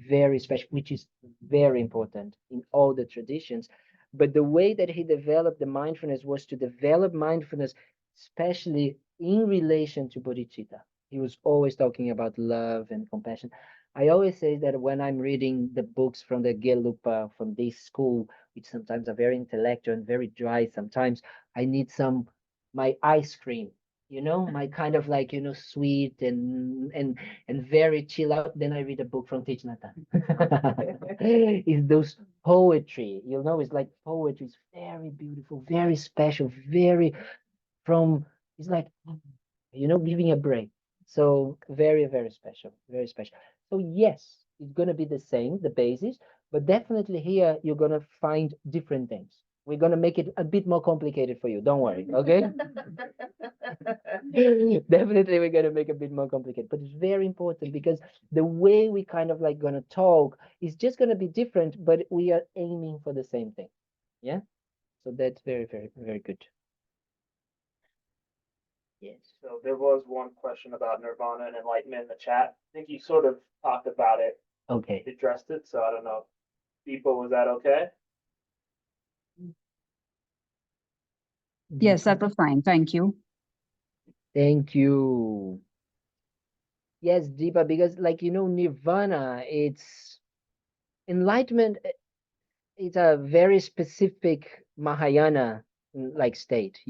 very special, which is very important in all the traditions. But the way that he developed the mindfulness was to develop mindfulness, especially in relation to bodhicitta. He was always talking about love and compassion. I always say that when I'm reading the books from the Gelupa, from this school, which sometimes are very intellectual and very dry, sometimes I need my ice cream, my kind of like, sweet and very chill out. Then I read a book from Thich Nhat Hanh. It's those poetry, it's like poetry. It's very beautiful, very special, very from, it's like, giving a break. So very, very special, very special. So yes, it's going to be the same, the basis, but definitely here you're going to find different things. We're going to make it a bit more complicated for you. Don't worry, okay? Definitely we're going to make it a bit more complicated, but it's very important because the way we kind of like going to talk is just going to be different, but we are aiming for the same thing. Yeah. So that's very, very, very good. Yes.
So there was one question about nirvana and enlightenment in the chat. I think you sort of talked about it,
Okay.
addressed it. So I don't know. Deepa, was that okay?
Yes, that was fine. Thank you.
Thank you. Yes, Deepa, because like, nirvana, it's enlightenment. It's a very specific Mahayana like state,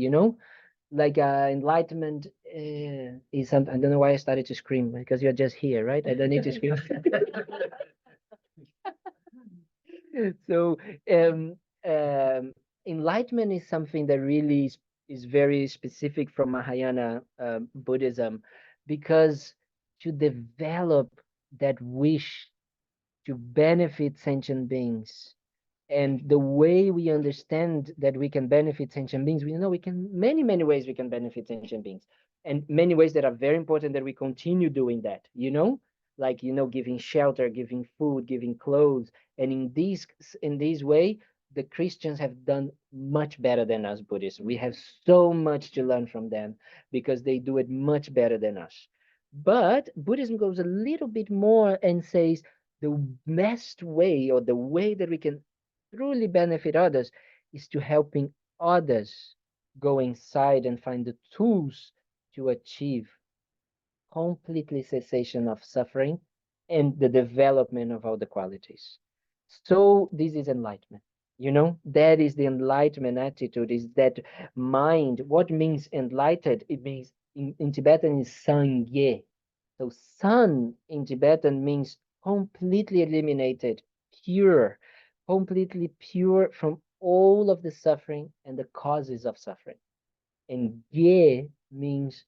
like enlightenment is something. I don't know why I started to scream because you're just here, right? I don't need to scream. So enlightenment is something that really is very specific from Mahayana Buddhism, because to develop that wish to benefit sentient beings, and the way we understand that we can benefit sentient beings, we know we can many ways we can benefit sentient beings, and many ways that are very important that we continue doing that, like giving shelter, giving food, giving clothes. And in this way the Christians have done much better than us Buddhists. We have so much to learn from them because they do it much better than us. But Buddhism goes a little bit more and says the best way, or the way that we can truly benefit others, is to helping others go inside and find the tools to achieve completely cessation of suffering and the development of all the qualities. So this is enlightenment. That is the enlightenment attitude, is that mind. What means enlightened? It means in Tibetan is sangye. So san in Tibetan means completely eliminated, pure, completely pure from all of the suffering and the causes of suffering. And ge means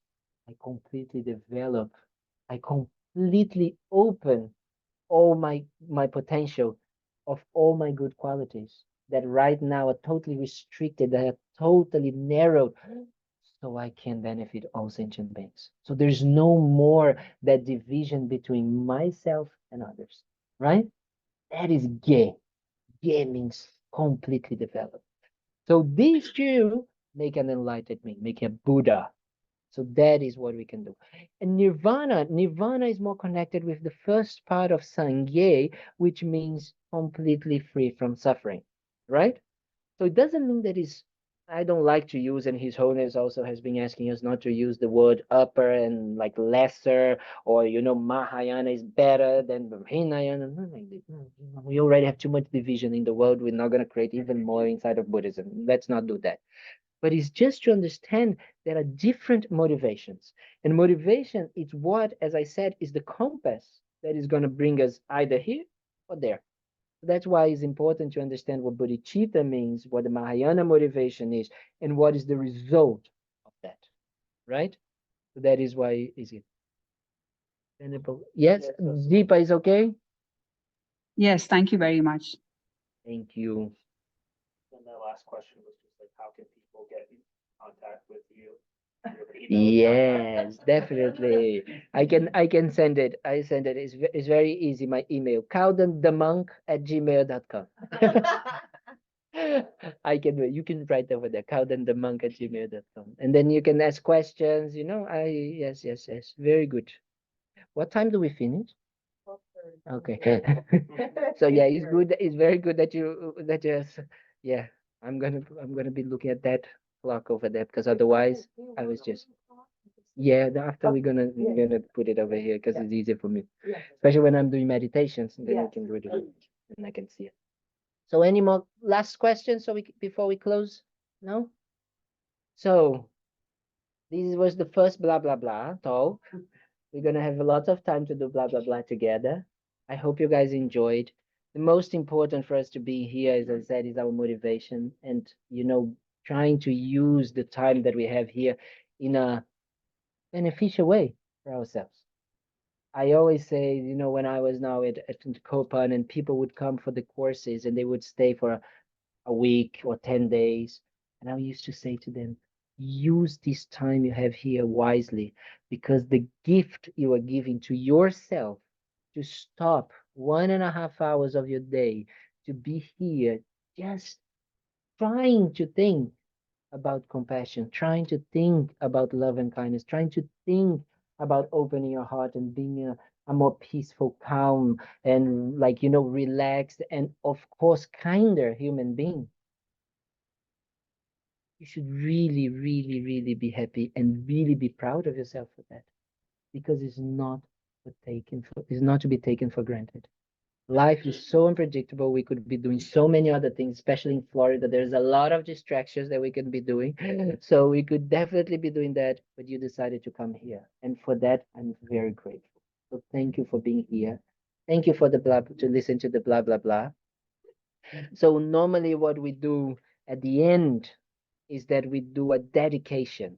I completely develop, I completely open all my potential of all my good qualities that right now are totally restricted, that are totally narrowed, so I can benefit all sentient beings. So there's no more that division between myself and others, right? That is ge. Ge means completely developed. So these two make an enlightened being, make a Buddha. So that is what we can do. And nirvana is more connected with the first part of sangye, which means completely free from suffering, right? So it doesn't mean that is, I don't like to use, and His Holiness also has been asking us not to use the word upper and like lesser, or Mahayana is better than Hinayana. We already have too much division in the world. We're not going to create even more inside of Buddhism. Let's not do that. But it's just to understand there are different motivations. And motivation is what, as I said, is the compass that is going to bring us either here or there. That's why it's important to understand what bodhicitta means, what the Mahayana motivation is, and what is the result of that, right? So that is why is it. Yes, Deepa is okay?
Yes, thank you very much.
Thank you.
And that last question was just like, how can people get in contact with you?
Yes, definitely. I can send it. I send it. It's very easy. My email, cowdenthemonk@gmail.com. I can do it. You can write over there, cowdenthemonk@gmail.com. And then you can ask questions, yes. Very good. What time do we finish? Okay. So yeah, it's good. It's very good that yeah. I'm gonna be looking at that clock over there because otherwise I was just yeah. After we're gonna put it over here because it's easier for me, especially when I'm doing meditations. And then I can do it and I can see it. So any more last questions? So before we close? No. So this was the first blah blah blah talk. We're gonna have a lot of time to do blah blah blah together. I hope you guys enjoyed. The most important for us to be here, as I said, is our motivation and trying to use the time that we have here in a beneficial way for ourselves. I always say, when I was now at Copan and people would come for the courses and they would stay for a week or 10 days. And I used to say to them, use this time you have here wisely, because the gift you are giving to yourself to stop 1.5 hours of your day to be here, just trying to think about compassion, trying to think about love and kindness, trying to think about opening your heart and being a more peaceful, calm, and relaxed, and of course, kinder human being. You should really, really, really be happy and really be proud of yourself for that, because it's not to be taken for granted. Life is so unpredictable. We could be doing so many other things, especially in Florida. There's a lot of distractions that we can be doing. So we could definitely be doing that, but you decided to come here. And for that, I'm very grateful. So thank you for being here. Thank you for to listen to the blah, blah, blah. So normally what we do at the end is that we do a dedication.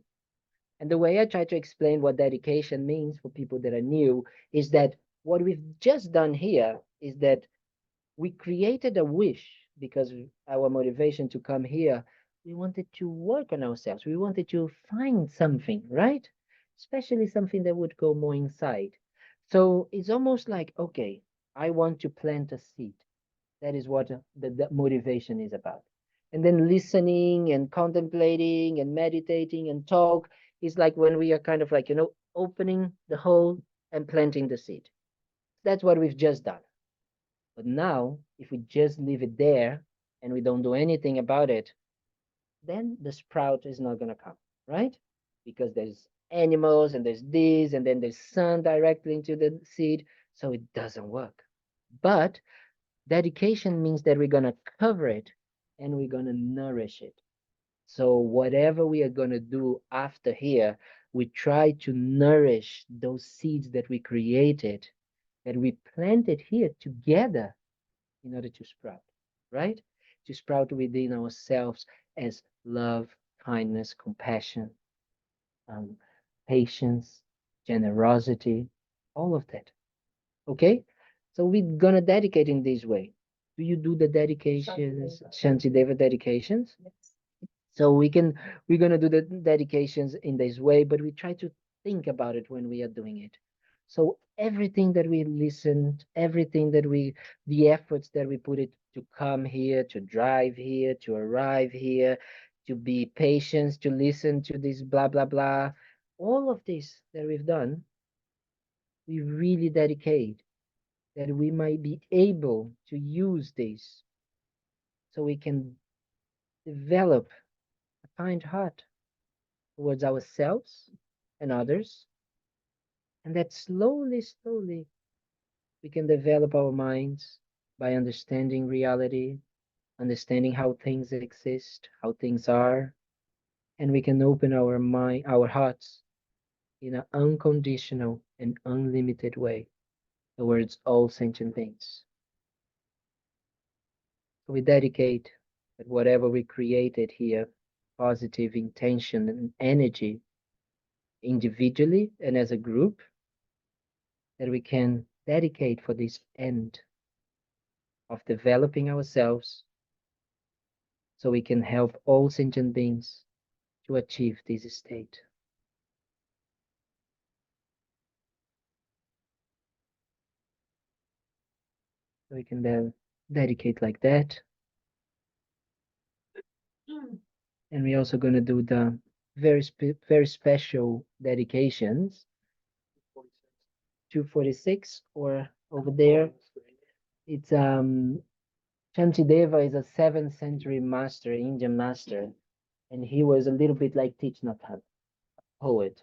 And the way I try to explain what dedication means for people that are new is that what we've just done here is that we created a wish, because our motivation to come here, we wanted to work on ourselves. We wanted to find something, right? Especially something that would go more inside. So it's almost like, okay, I want to plant a seed. That is what the motivation is about. And then listening and contemplating and meditating and talk is like when we are kind of like, opening the hole and planting the seed. That's what we've just done. But now, if we just leave it there and we don't do anything about it, then the sprout is not going to come, right? Because there's animals and there's this, and then there's sun directly into the seed. So it doesn't work. But dedication means that we're going to cover it and we're going to nourish it. So whatever we are going to do after here, we try to nourish those seeds that we created, that we planted here together in order to sprout, right? To sprout within ourselves as love, kindness, compassion, patience, generosity, all of that. Okay? So we're gonna dedicate in this way. Do you do the dedications, Shantideva dedications?
Yes.
So we're gonna do the dedications in this way, but we try to think about it when we are doing it. So everything that we listened, everything that the efforts that we put it to come here, to drive here, to arrive here, to be patient, to listen to this blah blah blah, all of this that we've done, we really dedicate that we might be able to use this so we can develop a kind heart towards ourselves and others, and that slowly, slowly, we can develop our minds by understanding reality, understanding how things exist, how things are, and we can open our mind, our hearts in an unconditional and unlimited way towards all sentient beings. So we dedicate that whatever we created here, positive intention and energy, individually and as a group, that we can dedicate for this end of developing ourselves so we can help all sentient beings to achieve this state. So we can then dedicate like that. And we're also going to do the very special dedications, 246 or over there. It's Shantideva is a 7th century master, Indian master, and he was a little bit like Thich Nhat Hanh, poet.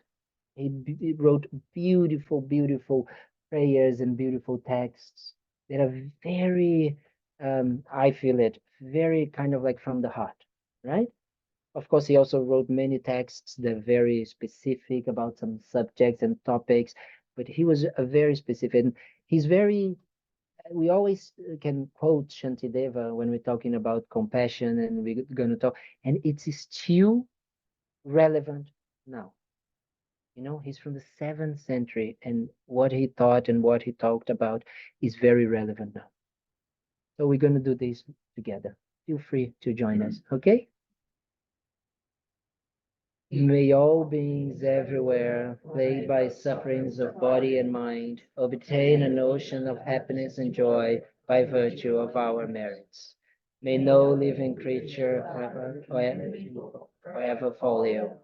He wrote beautiful, beautiful prayers and beautiful texts that are very, I feel it, very kind of like from the heart, right? Of course, he also wrote many texts that are very specific about some subjects and topics, but he was a very specific, and he's very, we always can quote Shantideva when we're talking about compassion, and we're going to talk, and it's still relevant now. You know, he's from the 7th century, and what he taught and what he talked about is very relevant now. So we're going to do this together. Feel free to join us, okay? May all beings everywhere, plagued by sufferings of body and mind, obtain an ocean of happiness and joy by virtue of our merits. May no living creature ever fall ill.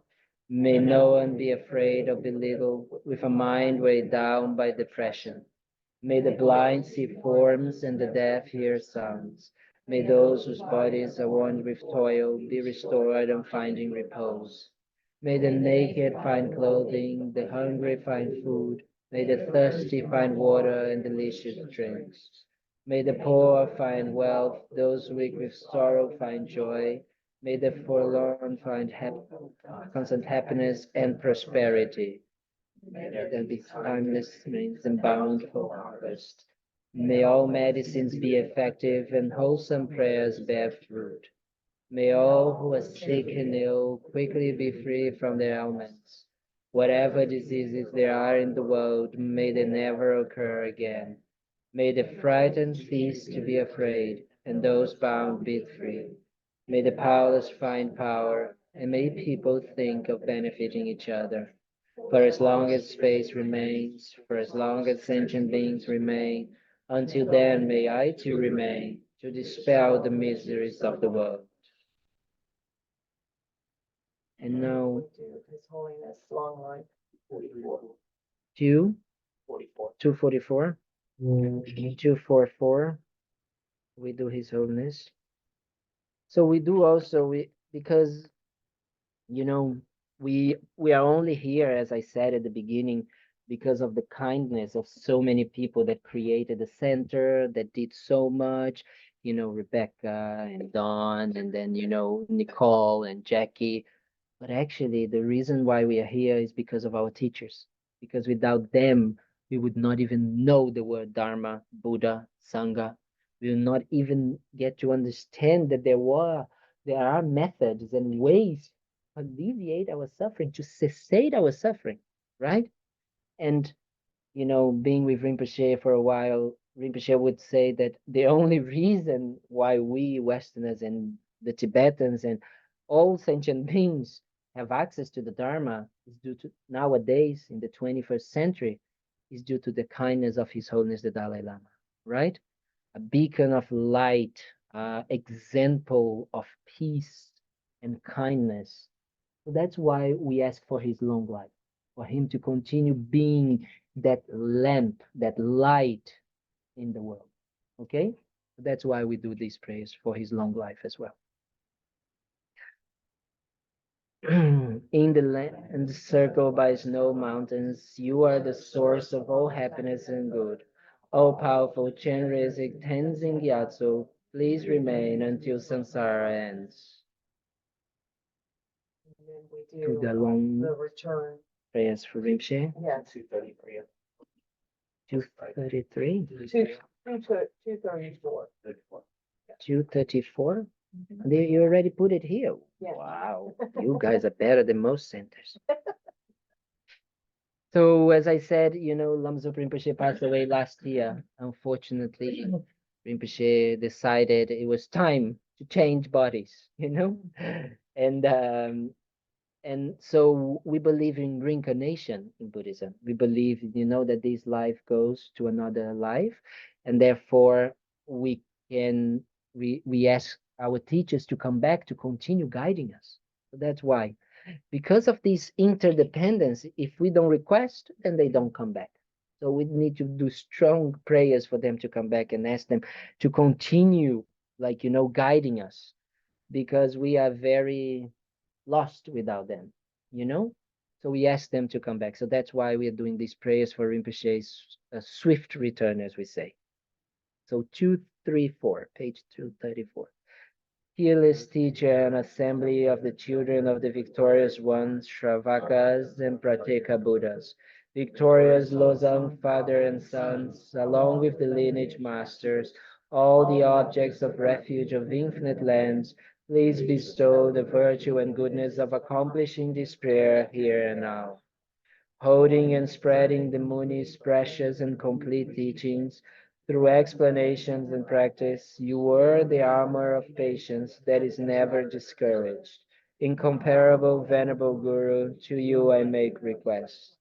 May no one be afraid or belittled with a mind weighed down by depression. May the blind see forms and the deaf hear sounds. May those whose bodies are worn with toil be restored and finding repose. May the naked find clothing, the hungry find food. May the thirsty find water and delicious drinks. May the poor find wealth, those weak with sorrow find joy. May the forlorn find constant happiness and prosperity. May there be timeless rains and bountiful harvest. May all medicines be effective and wholesome prayers bear fruit. May all who are sick and ill quickly be free from their ailments. Whatever diseases there are in the world, may they never occur again. May the frightened cease to be afraid, and those bound be free. May the powerless find power, and may people think of benefiting each other. For as long as space remains, for as long as sentient beings remain, until then may I too remain, to dispel the miseries of the world. And now,
His Holiness, long life.
2,
44.
244, 244, we do His Holiness. So we do also, because, you know, we are only here, as I said at the beginning, because of the kindness of so many people that created the center, that did so much, you know, Rebecca and Dawn, and then, you know, Nicole and Jackie. But actually, the reason why we are here is because of our teachers. Because without them, we would not even know the word Dharma, Buddha, Sangha. We will not even get to understand that there are methods and ways to alleviate our suffering, to cessate our suffering, right? And, you know, being with Rinpoche for a while, Rinpoche would say that the only reason why we Westerners and the Tibetans and all sentient beings have access to the Dharma is due to, nowadays in the 21st century, is due to the kindness of His Holiness the Dalai Lama, right? A beacon of light, example of peace and kindness. So that's why we ask for his long life, for him to continue being that lamp, that light in the world. Okay? That's why we do these prayers for his long life as well. In the land circled by snow mountains, you are the source of all happiness and good. All powerful Chenrezig Tenzin Gyatso, please remain until samsara ends.
And then we
To
do
the long
the return.
prayers for Rinpoche.
Yes,
233.
233,
234.
234. You already put it here.
Yes.
Wow, you guys are better than most centers. So as I said, you know, Lama Zopa Rinpoche passed away last year. Unfortunately, Rinpoche decided it was time to change bodies, you know, and so we believe in reincarnation in Buddhism. We believe, you know, that this life goes to another life, and therefore we ask our teachers to come back to continue guiding us. So that's why. Because of this interdependence, if we don't request, then they don't come back. So we need to do strong prayers for them to come back and ask them to continue, like, guiding us, because we are very lost without them, So we ask them to come back. So that's why we are doing these prayers for Rinpoche's swift return, as we say. So 234, page 234. Fearless teacher and assembly of the children of the victorious ones, Shravakas and Prateka Buddhas, victorious Losang father and sons, along with the lineage masters, all the objects of refuge of infinite lands, please bestow the virtue and goodness of accomplishing this prayer here and now. Holding and spreading the Muni's precious and complete teachings, through explanations and practice, you wear the armor of patience that is never discouraged. Incomparable Venerable Guru, to you I make request.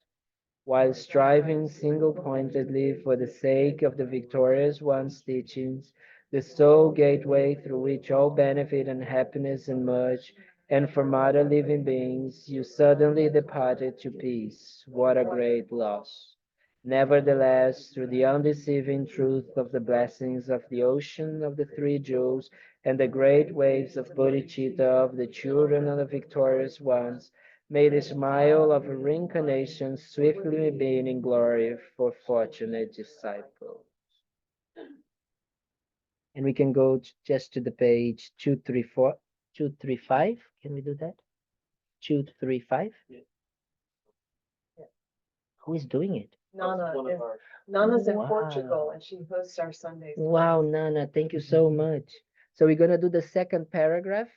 While striving single-pointedly for the sake of the victorious one's teachings, the sole gateway through which all benefit and happiness emerge, and from other living beings, you suddenly departed to peace. What a great loss! Nevertheless, through the undeceiving truth of the blessings of the ocean of the three jewels and the great waves of bodhicitta of the children of the victorious ones, may the smile of a reincarnation swiftly beam in glory for fortunate disciples. And we can go just to the page 234, 235. Can we do that? 235?
Yeah.
Who is doing it?
Nana,
One of our
Nana's in
Wow.
Portugal and she hosts our Sundays.
Wow, Nana, thank you so much. So we're gonna do the second paragraph.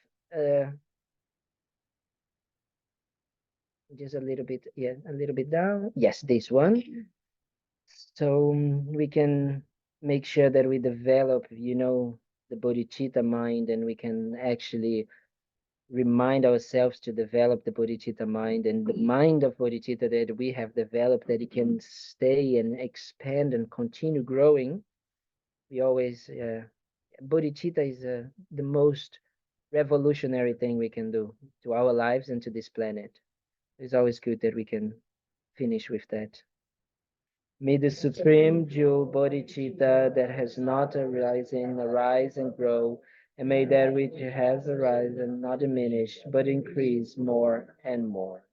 Just a little bit, yeah, a little bit down. Yes, this one. So we can make sure that we develop, the bodhicitta mind, and we can actually remind ourselves to develop the bodhicitta mind, and the mind of bodhicitta that we have developed, that it can stay and expand and continue growing. We always, bodhicitta is the most revolutionary thing we can do to our lives and to this planet. It's always good that we can finish with that. May the supreme jewel bodhicitta that has not arisen arise and grow, and may that which has arisen not diminish, but increase more and more.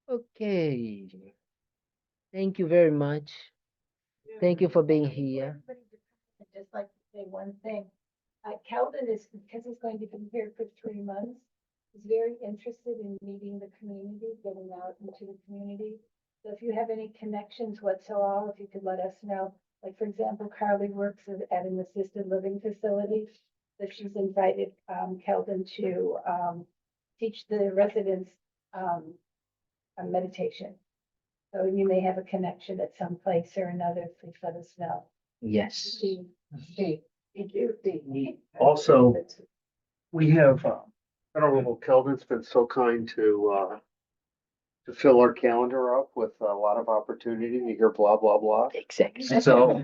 Okay. Thank you very much. Thank you for being here.
I'd just like to say one thing. Calvin is, because he's going to be here for 3 months, is very interested in meeting the community, getting out into the community. So if you have any connections whatsoever, if you could let us know. Like, for example, Carly works at an assisted living facility. So she's invited Calvin to teach the residents a meditation. So you may have a connection at some place or another. Please let us know.
Yes.
Steve.
Also, we have, Venerable Kelvin's been so kind to fill our calendar up with a lot of opportunity to hear blah, blah, blah.
Exactly.
So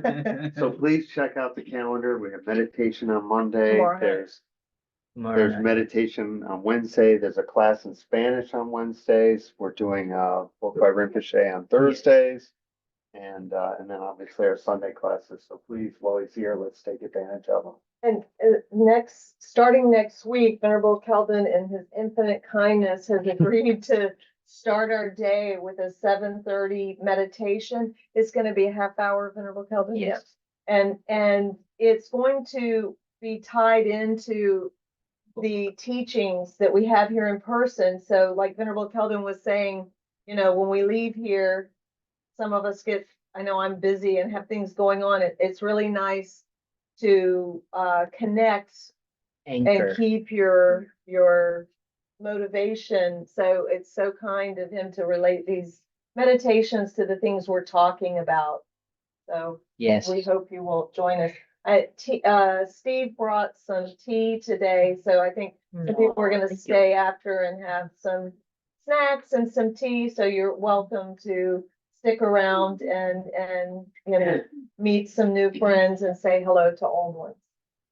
please check out the calendar. We have meditation on Monday.
Tomorrow.
There's meditation on Wednesday. There's a class in Spanish on Wednesdays. We're doing a book by Rinpoche on Thursdays. And then obviously our Sunday classes. So please, while he's here, let's take advantage of them.
And starting next week, Venerable Kelvin in his infinite kindness has agreed to start our day with a 7:30 meditation. It's going to be a half hour, Venerable Kelvin.
Yes.
And it's going to be tied into the teachings that we have here in person. So like Venerable Kelvin was saying, when we leave here, some of us I know I'm busy and have things going on. It's really nice to connect
Anchor.
and keep your motivation. So it's so kind of him to relate these meditations to the things we're talking about. So
Yes.
we hope you will join us. Steve brought some tea today, so I think some people are going to stay after and have some snacks and some tea. So you're welcome to stick around and meet some new friends and say hello to old ones.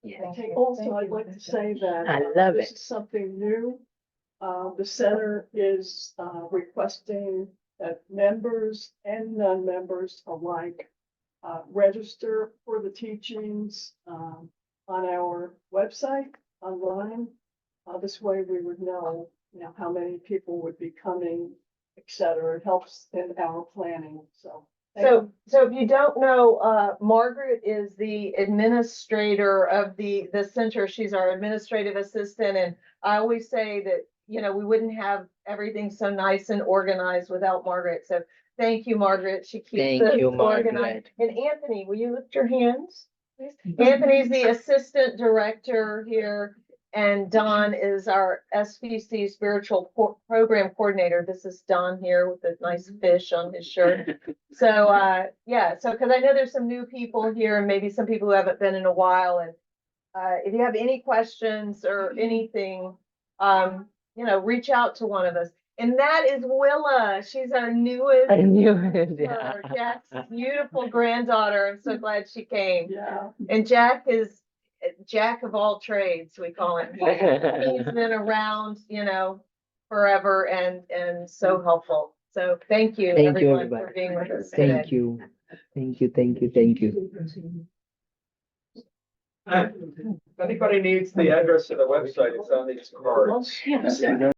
Yes.
Thank you.
Also, I'd like to say that
I love
this
it.
is something new The center is requesting that members and non-members alike register for the teachings on our website, online. This way we would know, how many people would be coming, et cetera. It helps in our planning, so. thank you.
So if you don't know, Margaret is the administrator of the center. She's our administrative assistant. And I always say that, we wouldn't have everything so nice and organized without Margaret. So thank you, Margaret. She keeps
Thank
us
you,
organized.
Margaret.
And Anthony, will you lift your hands, please? Anthony's the assistant director here. And Don is our SVC spiritual program coordinator. This is Don here with a nice fish on his shirt. So, because I know there's some new people here and maybe some people who haven't been in a while. And if you have any questions or anything, reach out to one of us. And that is Willa. She's our newest.
I knew it.
member. Jack's beautiful granddaughter. I'm so glad she came.
Yeah.
And Jack is Jack of all trades, we call him. He's been around, forever and so helpful. So thank you,
Thank you,
everyone, for
everybody.
being with us today.
Thank you. Thank you, thank you, thank you.
If anybody needs the address to the website, it's on these cards.